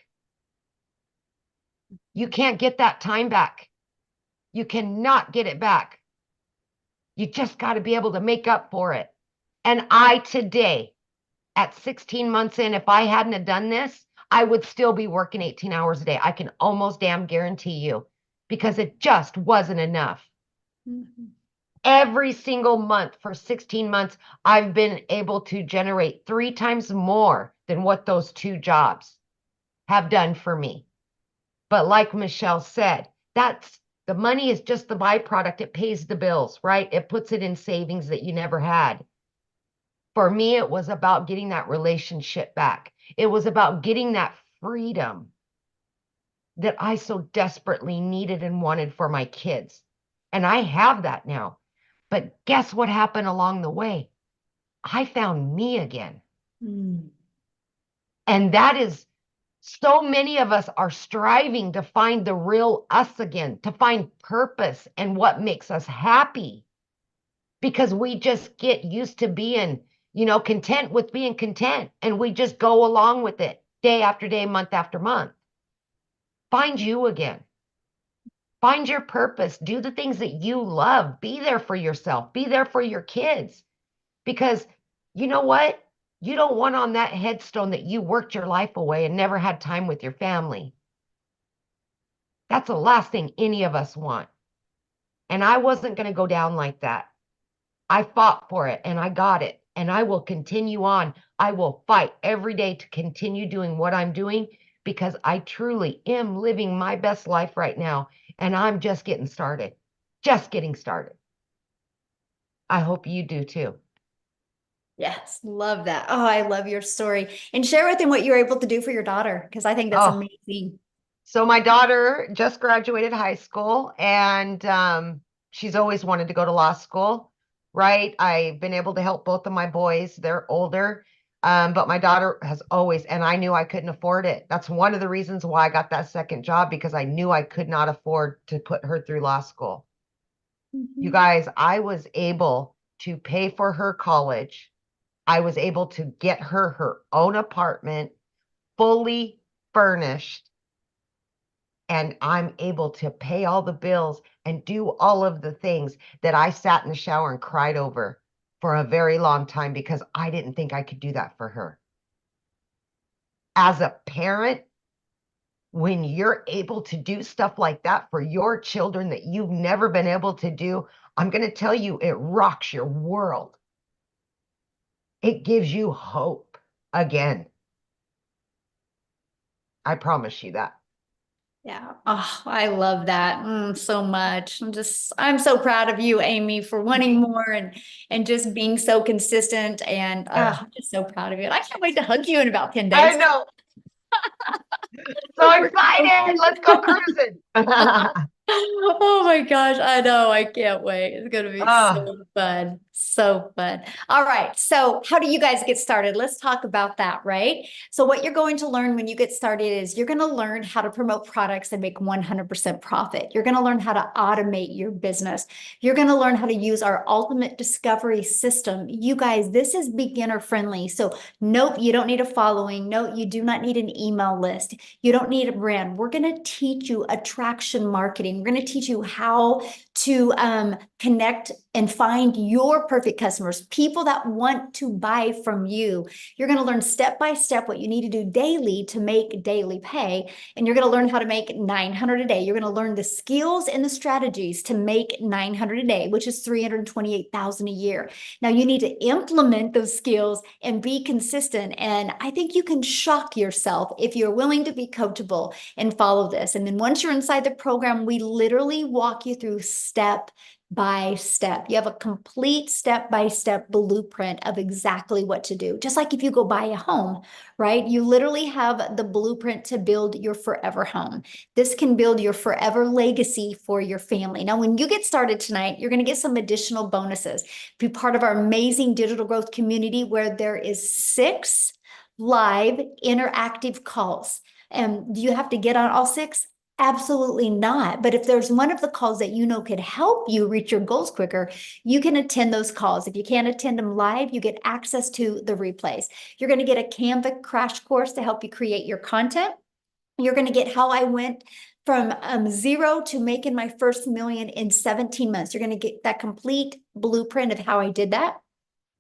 You can't get that time back. You cannot get it back. You just got to be able to make up for it. And I today, at 16 months in, if I hadn't have done this, I would still be working 18 hours a day. I can almost damn guarantee you, because it just wasn't enough. Mm-hmm. Every single month for 16 months, I've been able to generate 3 times more than what those 2 jobs have done for me. But like Michele said, the money is just the byproduct. It pays the bills, right? It puts it in savings that you never had. For me, it was about getting that relationship back. It was about getting that freedom that I so desperately needed and wanted for my kids. And I have that now. But guess what happened along the way? I found me again. Mm. And that is, so many of us are striving to find the real us again, to find purpose and what makes us happy. Because we just get used to being, content with being content. And we just go along with it day after day, month after month. Find you again. Find your purpose. Do the things that you love. Be there for yourself. Be there for your kids. Because you know what? You don't want on that headstone that you worked your life away and never had time with your family. That's the last thing any of us want. And I wasn't going to go down like that. I fought for it and I got it. And I will continue on. I will fight every day to continue doing what I'm doing, because I truly am living my best life right now. And I'm just getting started. Just getting started. I hope you do too. Yes, love that. Oh, I love your story. And share with them what you were able to do for your daughter, because I think that's amazing. So my daughter just graduated high school, and she's always wanted to go to law school, right? I've been able to help both of my boys. They're older, but my daughter has always, and I knew I couldn't afford it. That's one of the reasons why I got that second job, because I knew I could not afford to put her through law school. Mm-hmm. You guys, I was able to pay for her college. I was able to get her own apartment, fully furnished. And I'm able to pay all the bills and do all of the things that I sat in the shower and cried over for a very long time, because I didn't think I could do that for her. As a parent, when you're able to do stuff like that for your children that you've never been able to do, I'm going to tell you, it rocks your world. It gives you hope again. I promise you that. Yeah. Oh, I love that so much. I'm so proud of you, Amy, for wanting more and just being so consistent. And I'm just so proud of you. And I can't wait to hug you in about 10 days. I know. So excited. Let's go cruising. Oh my gosh, I know. I can't wait. It's going to be so fun. So fun. All right. So how do you guys get started? Let's talk about that, right? So what you're going to learn when you get started is you're going to learn how to promote products and make 100% profit. You're going to learn how to automate your business. You're going to learn how to use our ultimate discovery system. You guys, this is beginner friendly. So nope, you don't need a following. No, you do not need an email list. You don't need a brand. We're going to teach you attraction marketing. We're going to teach you how to connect and find your perfect customers, people that want to buy from you. You're going to learn step by step what you need to do daily to make daily pay. And you're going to learn how to make 900 a day. You're going to learn the skills and the strategies to make 900 a day, which is 328,000 a year. Now you need to implement those skills and be consistent. And I think you can shock yourself if you're willing to be coachable and follow this. And then once you're inside the program, we literally walk you through step by step. You have a complete step-by-step blueprint of exactly what to do. Just like if you go buy a home, right? You literally have the blueprint to build your forever home. This can build your forever legacy for your family. Now, when you get started tonight, you're going to get some additional bonuses. Be part of our amazing digital growth community where there is 6 live interactive calls. And do you have to get on all 6? Absolutely not. But if there's one of the calls that you know could help you reach your goals quicker, you can attend those calls. If you can't attend them live, you get access to the replays. You're going to get a Canva crash course to help you create your content. You're going to get how I went from 0 to making my first million in 17 months. You're going to get that complete blueprint of how I did that.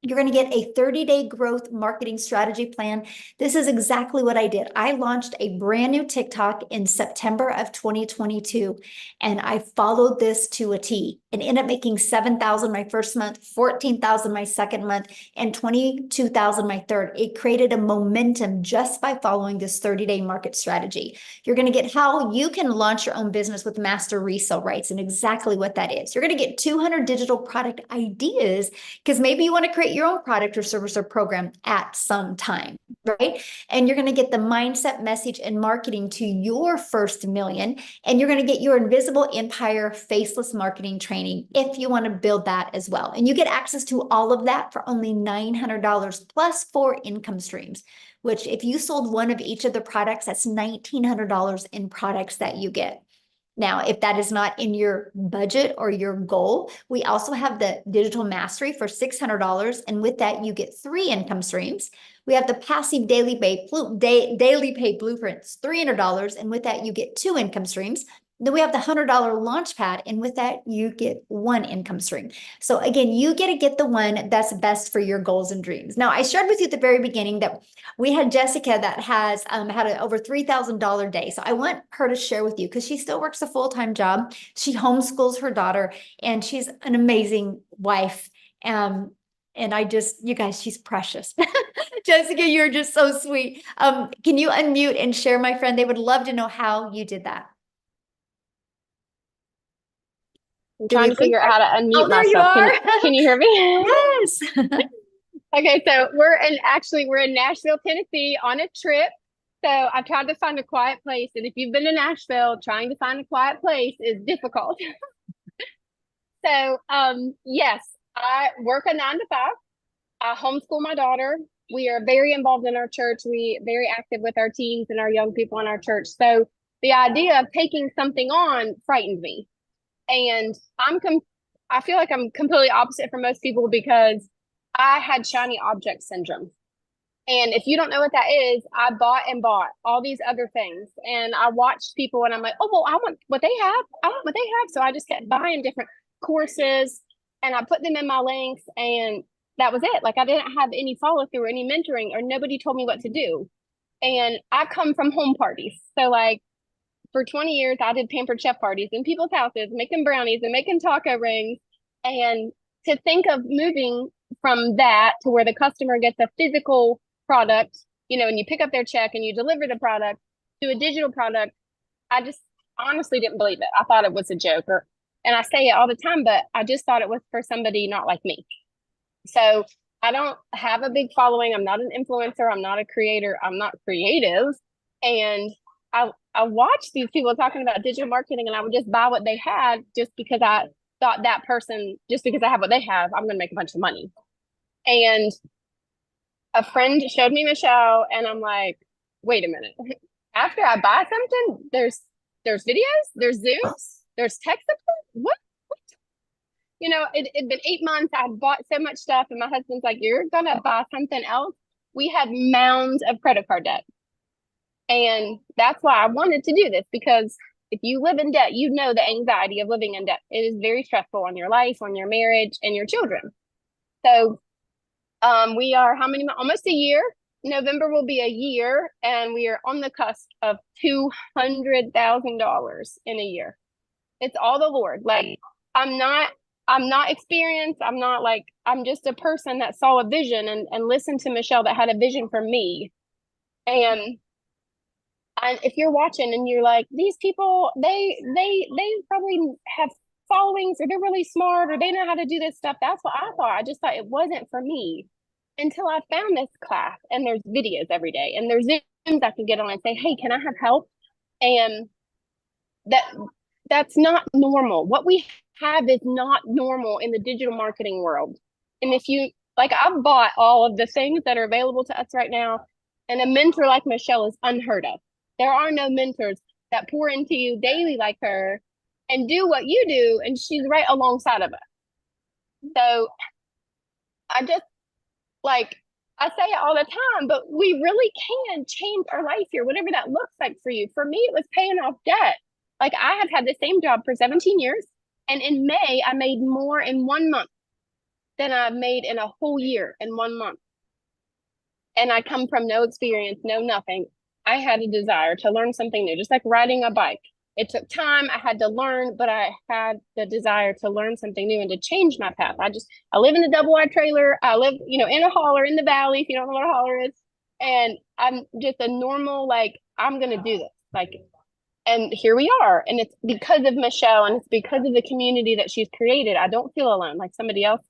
You're going to get a 30-day growth marketing strategy plan. This is exactly what I did. I launched a brand new TikTok in September of 2022, and I followed this to a T and ended up making 7,000 my first month, 14,000 my second month, and 22,000 my third. It created a momentum just by following this 30-day market strategy. You're going to get how you can launch your own business with master resale rights and exactly what that is. You're going to get 200 digital product ideas because maybe you want to create your own product or service or program at some time, right? And you're going to get the mindset, message, and marketing to your first million. And you're going to get your invisible empire faceless marketing training if you want to build that as well. And you get access to all of that for only $900 plus 4 income streams, which if you sold one of each of the products, that's $1,900 in products that you get. Now, if that is not in your budget or your goal, we also have the digital mastery for $600. And with that, you get 3 income streams. We have the passive daily pay blueprints, $300. And with that, you get 2 income streams. Then we have the $100 launch pad. And with that, you get 1 income stream. So again, you get to get the one that's best for your goals and dreams. Now, I shared with you at the very beginning that we had Jessica that has had an over $3,000 day. So I want her to share with you because she still works a full-time job. She homeschools her daughter and she's an amazing wife. And you guys, she's precious. Jessica, you're just so sweet. Can you unmute and share, my friend? They would love to know how you did that. I'm trying to figure out how to unmute there myself. you are. Can you hear me? Yes. Okay, so we're in Nashville, Tennessee on a trip. So I tried to find a quiet place. And if you've been to Nashville, trying to find a quiet place is difficult. So yes, I work a 9 to 5. I homeschool my daughter. We are very involved in our church. We very active with our teens and our young people in our church. So the idea of taking something on frightened me. And I feel like I'm completely opposite from most people because I had shiny object syndrome. And if you don't know what that is, I bought all these other things. And I watched people and I'm like, oh, well, I want what they have. I want what they have. So I just kept buying different courses and I put them in my links and that was it. Like I didn't have any follow through or any mentoring or nobody told me what to do. And I come from home parties. So like, for 20 years, I did pampered chef parties in people's houses, making brownies and making taco rings. And to think of moving from that to where the customer gets a physical product, and you pick up their check and you deliver the product to a digital product, I just honestly didn't believe it. I thought it was a joke. And I say it all the time, but I just thought it was for somebody not like me. So I don't have a big following. I'm not an influencer. I'm not a creator. I'm not creative. And I watched these people talking about digital marketing and I would just buy what they had just because I thought that person, just because I have what they have, I'm going to make a bunch of money. And a friend showed me Michele and I'm like, wait a minute. After I buy something, there's videos, there's Zooms, there's tech support. What? It'd been 8 months. I had bought so much stuff and my husband's like, you're going to buy something else. We had mounds of credit card debt. And that's why I wanted to do this, because if you live in debt, you know the anxiety of living in debt. It is very stressful on your life, on your marriage, and your children. So we are almost a year. November will be a year, and we are on the cusp of $200,000 in a year. It's all the Lord. Like I'm not experienced. I'm just a person that saw a vision and listened to Michele that had a vision for me. And if you're watching and you're like, these people, they probably have followings or they're really smart or they know how to do this stuff. That's what I thought. I just thought it wasn't for me until I found this class and there's videos every day and there's Zooms I can get on and say, hey, can I have help? And that's not normal. What we have is not normal in the digital marketing world. And if you, I've bought all of the things that are available to us right now. And a mentor like Michele is unheard of. There are no mentors that pour into you daily like her and do what you do. And she's right alongside of us. So I just like, I say it all the time, but we really can change our life here, whatever that looks like for you. For me, it was paying off debt. Like I have had the same job for 17 years. And in May, I made more in 1 month than I made in a whole year in 1 month. And I come from no experience, no nothing. I had a desire to learn something new, just like riding a bike. It took time. I had to learn, but I had the desire to learn something new and to change my path. I live in a double wide trailer. I live, in a holler in the valley, if you don't know what a holler is. And I'm just a normal, like, I'm going to do this. Like, and here we are. And it's because of Michele and it's because of the community that she's created. I don't feel alone. Like somebody else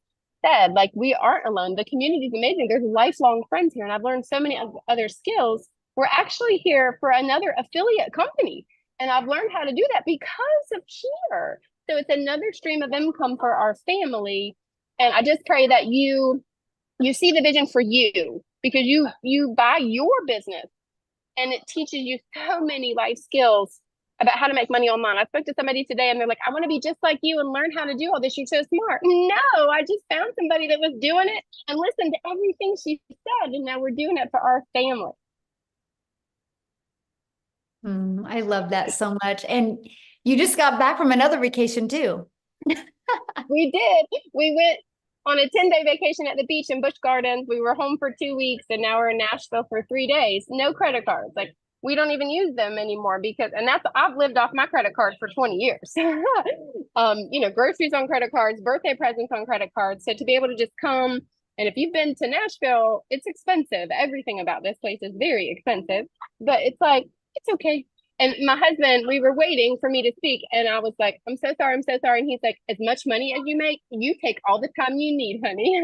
said, like, we aren't alone. The community is amazing. There's lifelong friends here. And I've learned so many other skills. We're actually here for another affiliate company. And I've learned how to do that because of here. So it's another stream of income for our family. And I just pray that you see the vision for you, because you buy your business and it teaches you so many life skills about how to make money online. I spoke to somebody today and they're like, I want to be just like you and learn how to do all this. You're so smart. No, I just found somebody that was doing it and listened to everything she said. And now we're doing it for our family. I love that so much. And you just got back from another vacation too. We did. We went on a 10-day vacation at the beach in Busch Gardens. We were home for 2 weeks and now we're in Nashville for 3 days. No credit cards. Like we don't even use them anymore because, and I've lived off my credit cards for 20 years. Groceries on credit cards, birthday presents on credit cards. So to be able to just come, and if you've been to Nashville, it's expensive. Everything about this place is very expensive, but it's like, it's okay. And my husband, we were waiting for me to speak. And I was like, I'm so sorry. I'm so sorry. And he's like, as much money as you make, you take all the time you need, honey.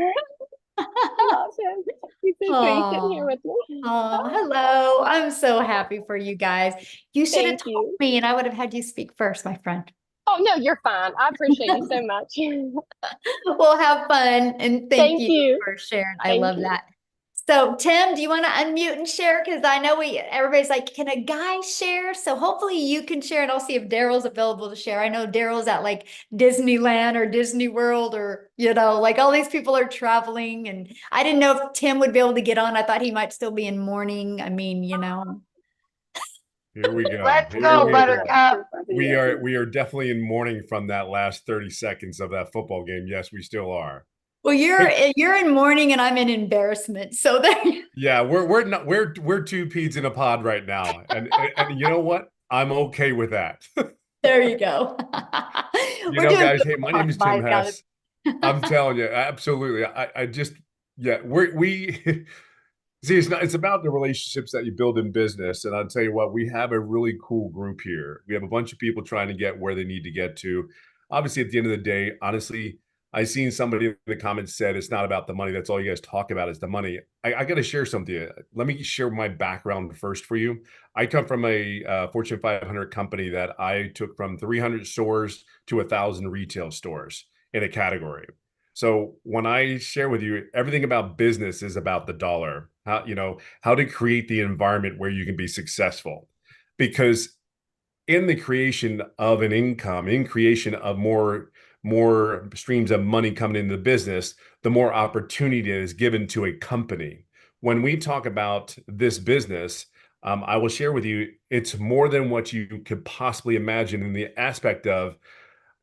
He's so sweet sitting here with me. Oh, hello. I'm so happy for you guys. You should have Thank told you. me and I would have had you speak first, my friend. Oh, no, you're fine. I appreciate you so much. We'll have fun and thank Thank you you. for sharing. I Thank love you. that. So Tim, do you want to unmute and share? Because I know everybody's like, can a guy share? So hopefully you can share and I'll see if Daryl's available to share. I know Daryl's at like Disneyland or Disney World or, like all these people are traveling and I didn't know if Tim would be able to get on. I thought he might still be in mourning. I mean, Here we go. Let's Here go, we Buttercup. We are definitely in mourning from that last 30 seconds of that football game. Yes, we still are. Well, you're in mourning and I'm in embarrassment. So there. Yeah, we're two peas in a pod right now, and you know what? I'm okay with that. There you go. We're doing guys. Hey, my name is Tim Hess. I'm telling you, absolutely. I just we. See, it's about the relationships that you build in business. And I'll tell you what, we have a really cool group here. We have a bunch of people trying to get where they need to get to. Obviously, at the end of the day, honestly, I seen somebody in the comments said it's not about the money. That's all you guys talk about is the money. I got to share something. Let me share my background first for you. I come from a Fortune 500 company that I took from 300 stores to 1,000 retail stores in a category. So when I share with you, everything about business is about the dollar, how to create the environment where you can be successful. Because in the creation of an income, in creation of more streams of money coming into the business, the more opportunity is given to a company. When we talk about this business, I will share with you, it's more than what you could possibly imagine in the aspect of,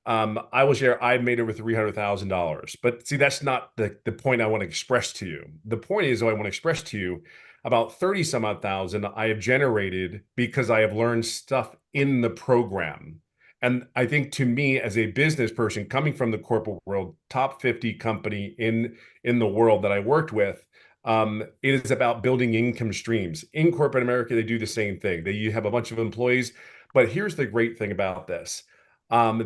I will share, I've made over $300,000, but see, that's not the point I want to express to you. The point is, I want to express to you about 30 some odd thousand I have generated because I have learned stuff in the program. And I think to me as a business person coming from the corporate world, top 50 company in the world that I worked with, it is about building income streams. In corporate America, they do the same thing. You have a bunch of employees, but here's the great thing about this.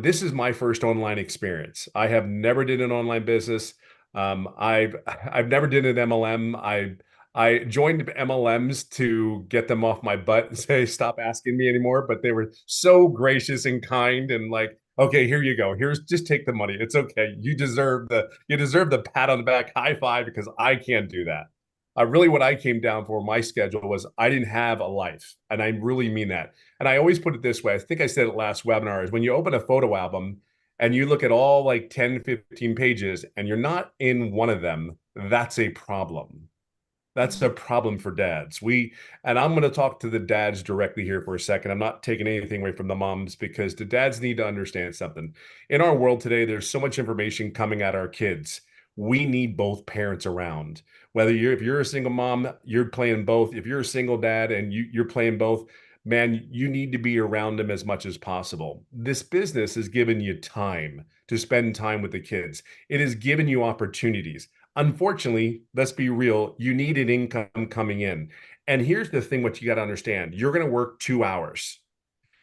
This is my first online experience. I have never did an online business. I've never did an MLM. I joined MLMs to get them off my butt and say, stop asking me anymore. But they were so gracious and kind and like, okay, here you go. Just take the money. It's okay. You deserve the pat on the back, high five, because I can't do that. Really what I came down for my schedule was I didn't have a life. And I really mean that. And I always put it this way. I think I said it last webinar is when you open a photo album and you look at all like 10, 15 pages and you're not in one of them, that's a problem. That's a problem for dads. And I'm going to talk to the dads directly here for a second. I'm not taking anything away from the moms because the dads need to understand something. In our world today, there's so much information coming at our kids. We need both parents around. If you're a single mom, you're playing both. If you're a single dad and you're playing both, man, you need to be around them as much as possible. This business has given you time to spend time with the kids. It has given you opportunities. Unfortunately, let's be real, you need an income coming in. And here's the thing, what you got to understand, you're going to work 2 hours.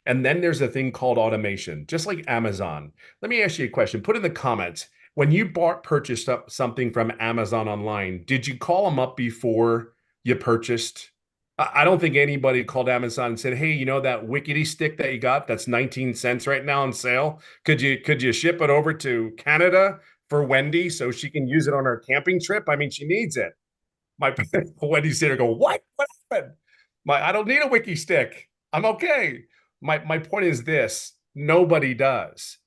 And then there's a thing called automation, just like Amazon. Let me ask you a question. Put in the comments, when you purchased up something from Amazon online, did you call them up before you purchased? I don't think anybody called Amazon and said, hey, you know that wickety stick that you got that's 19 cents right now on sale? Could you ship it over to Canada for Wendy so she can use it on her camping trip? I mean, she needs it. My Wendy's there go, what happened? I don't need a wiki stick. I'm okay. My point is this: nobody does.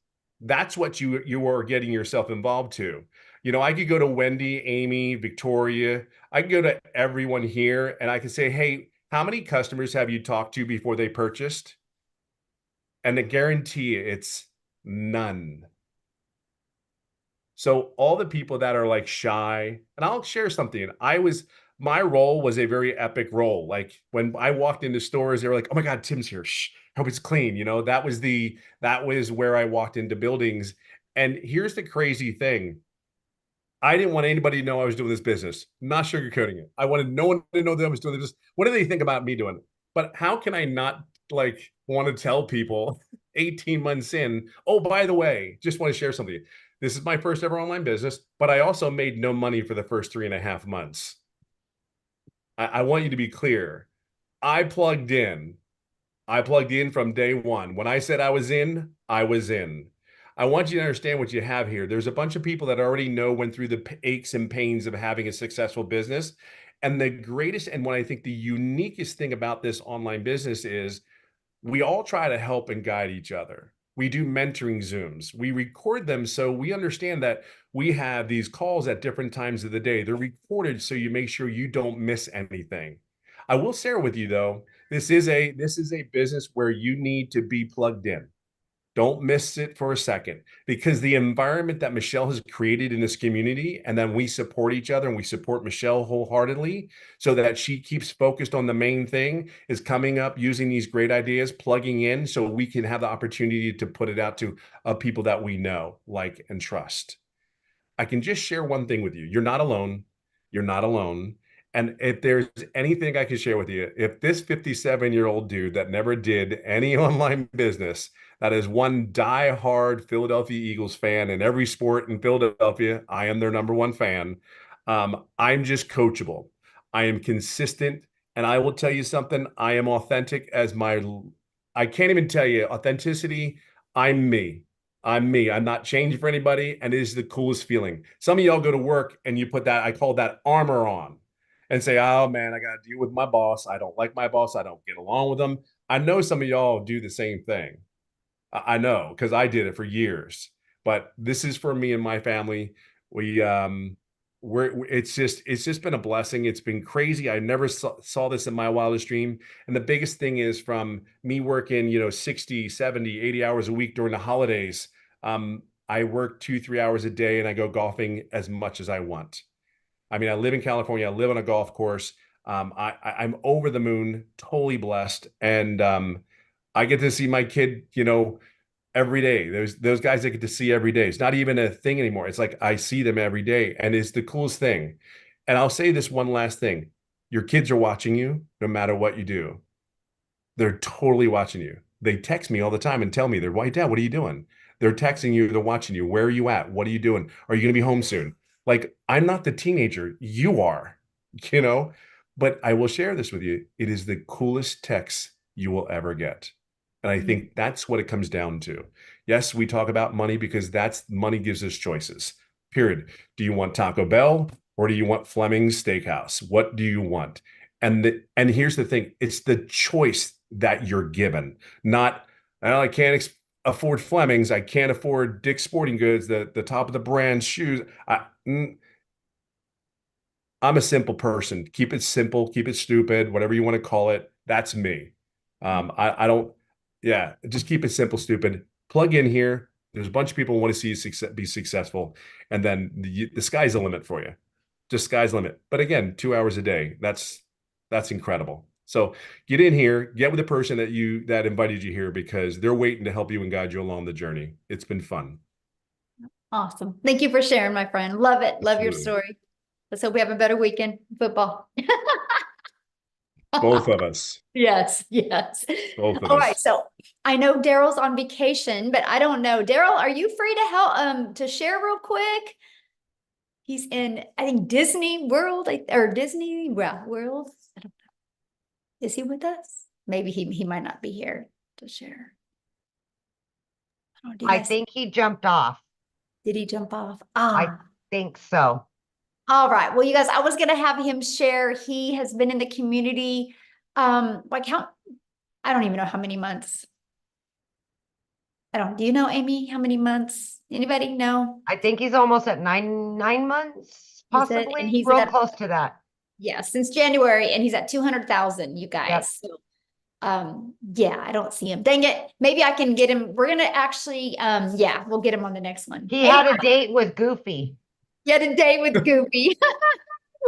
That's what you are getting yourself involved to. I could go to Wendy, Amy, Victoria. I can go to everyone here and I can say, hey, how many customers have you talked to before they purchased? And I guarantee you it's none. So all the people that are like shy, and I'll share something. My role was a very epic role. Like when I walked into stores, they were like, "Oh my God, Tim's here. Shh, hope it's clean." That was where I walked into buildings. And here's the crazy thing. I didn't want anybody to know I was doing this business. Not sugarcoating it. I wanted no one to know that I was doing this. What do they think about me doing it? But how can I not want to tell people 18 months in, oh, by the way, just want to share something. This is my first ever online business, but I also made no money for the first 3.5 months. I want you to be clear. I plugged in. I plugged in from day one. When I said I was in, I was in. I want you to understand what you have here. There's a bunch of people that already went through the aches and pains of having a successful business. And the greatest, and what I think the uniquest thing about this online business is we all try to help and guide each other. We do mentoring Zooms. We record them so we understand that we have these calls at different times of the day. They're recorded so you make sure you don't miss anything. I will share with you though, this is a business where you need to be plugged in. Don't miss it for a second, because the environment that Michele has created in this community, and then we support each other and we support Michele wholeheartedly so that she keeps focused on the main thing, is coming up using these great ideas, plugging in so we can have the opportunity to put it out to people that we know, like, and trust. I can just share one thing with you. You're not alone. You're not alone. And if there's anything I can share with you, if this 57-year-old dude that never did any online business, that is one die-hard Philadelphia Eagles fan in every sport in Philadelphia, I am their number one fan. I'm just coachable. I am consistent. And I will tell you something, I am authentic I can't even tell you authenticity. I'm me. I'm me. I'm not changing for anybody. And it is the coolest feeling. Some of y'all go to work and you put that, I call that armor on, and say, oh man, I got to deal with my boss. I don't like my boss. I don't get along with them. I know some of y'all do the same thing. I know, because I did it for years. But this is for me and my family. It's just been a blessing. It's been crazy. I never saw this in my wildest dream. And the biggest thing is from me working, 60, 70, 80 hours a week during the holidays. I work 2-3 hours a day and I go golfing as much as I want. I mean, I live in California. I live on a golf course. I'm over the moon, totally blessed. And I get to see my kid, every day. There's those guys I get to see every day. It's not even a thing anymore. It's like I see them every day, and it's the coolest thing. And I'll say this one last thing. Your kids are watching you no matter what you do. They're totally watching you. They text me all the time and tell me, "Why, Dad, what are you doing?" They're texting you, they're watching you. Where are you at? What are you doing? Are you going to be home soon? Like, I'm not the teenager. You are, but I will share this with you. It is the coolest text you will ever get. And I think that's what it comes down to. Yes, we talk about money because money gives us choices, period. Do you want Taco Bell or do you want Fleming's Steakhouse? What do you want? And here's the thing, it's the choice that you're given, not, "Oh, I can't afford Fleming's. I can't afford Dick's Sporting Goods, the top of the brand shoes." I'm a simple person. Keep it simple, keep it stupid, whatever you want to call it. That's me. I don't, yeah, just keep it simple, stupid. Plug in here. There's a bunch of people who want to see you be successful. And then the sky's the limit for you. Just sky's the limit. But again, 2 hours a day. That's incredible. So get in here, get with the person that invited you here, because they're waiting to help you and guide you along the journey. It's been fun. Awesome. Thank you for sharing, my friend. Love it. Love your Absolutely. story. Let's hope we have a better weekend football. Both of us. Yes, yes. Both of All us. right. So I know Daryl's on vacation, but I don't know. Daryl, are you free to help to share real quick? He's in, I think, Disney World or Disney World. I don't know. Is he with us? Maybe he might not be here to share. I think he jumped off. Did he jump off? I think so. All right. Well, you guys, I was going to have him share. He has been in the community. I don't even know how many months. Do you know, Amy, how many months? Anybody know? I think he's almost at nine months, possibly. And he's real close to that. Yeah, since January, and he's at 200,000, you guys. Yep. So, yeah, I don't see him. Dang it. Maybe I can get him. We're going to actually, yeah, we'll get him on the next one. He had a date with Goofy. He had a date with Goofy.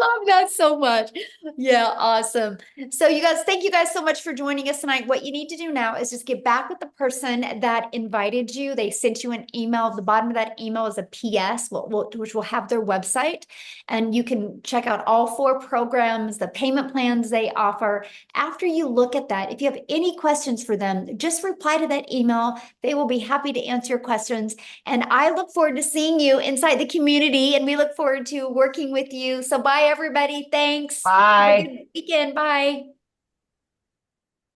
Love that so much. Yeah, awesome. So you guys, thank you guys so much for joining us tonight. What you need to do now is just get back with the person that invited you. They sent you an email. At the bottom of that email is a PS, which will have their website. And you can check out all 4 programs, the payment plans they offer. After you look at that, if you have any questions for them, just reply to that email. They will be happy to answer your questions. And I look forward to seeing you inside the community, and we look forward to working with you. So bye, everybody. Thanks. Bye. Have a good weekend. Bye.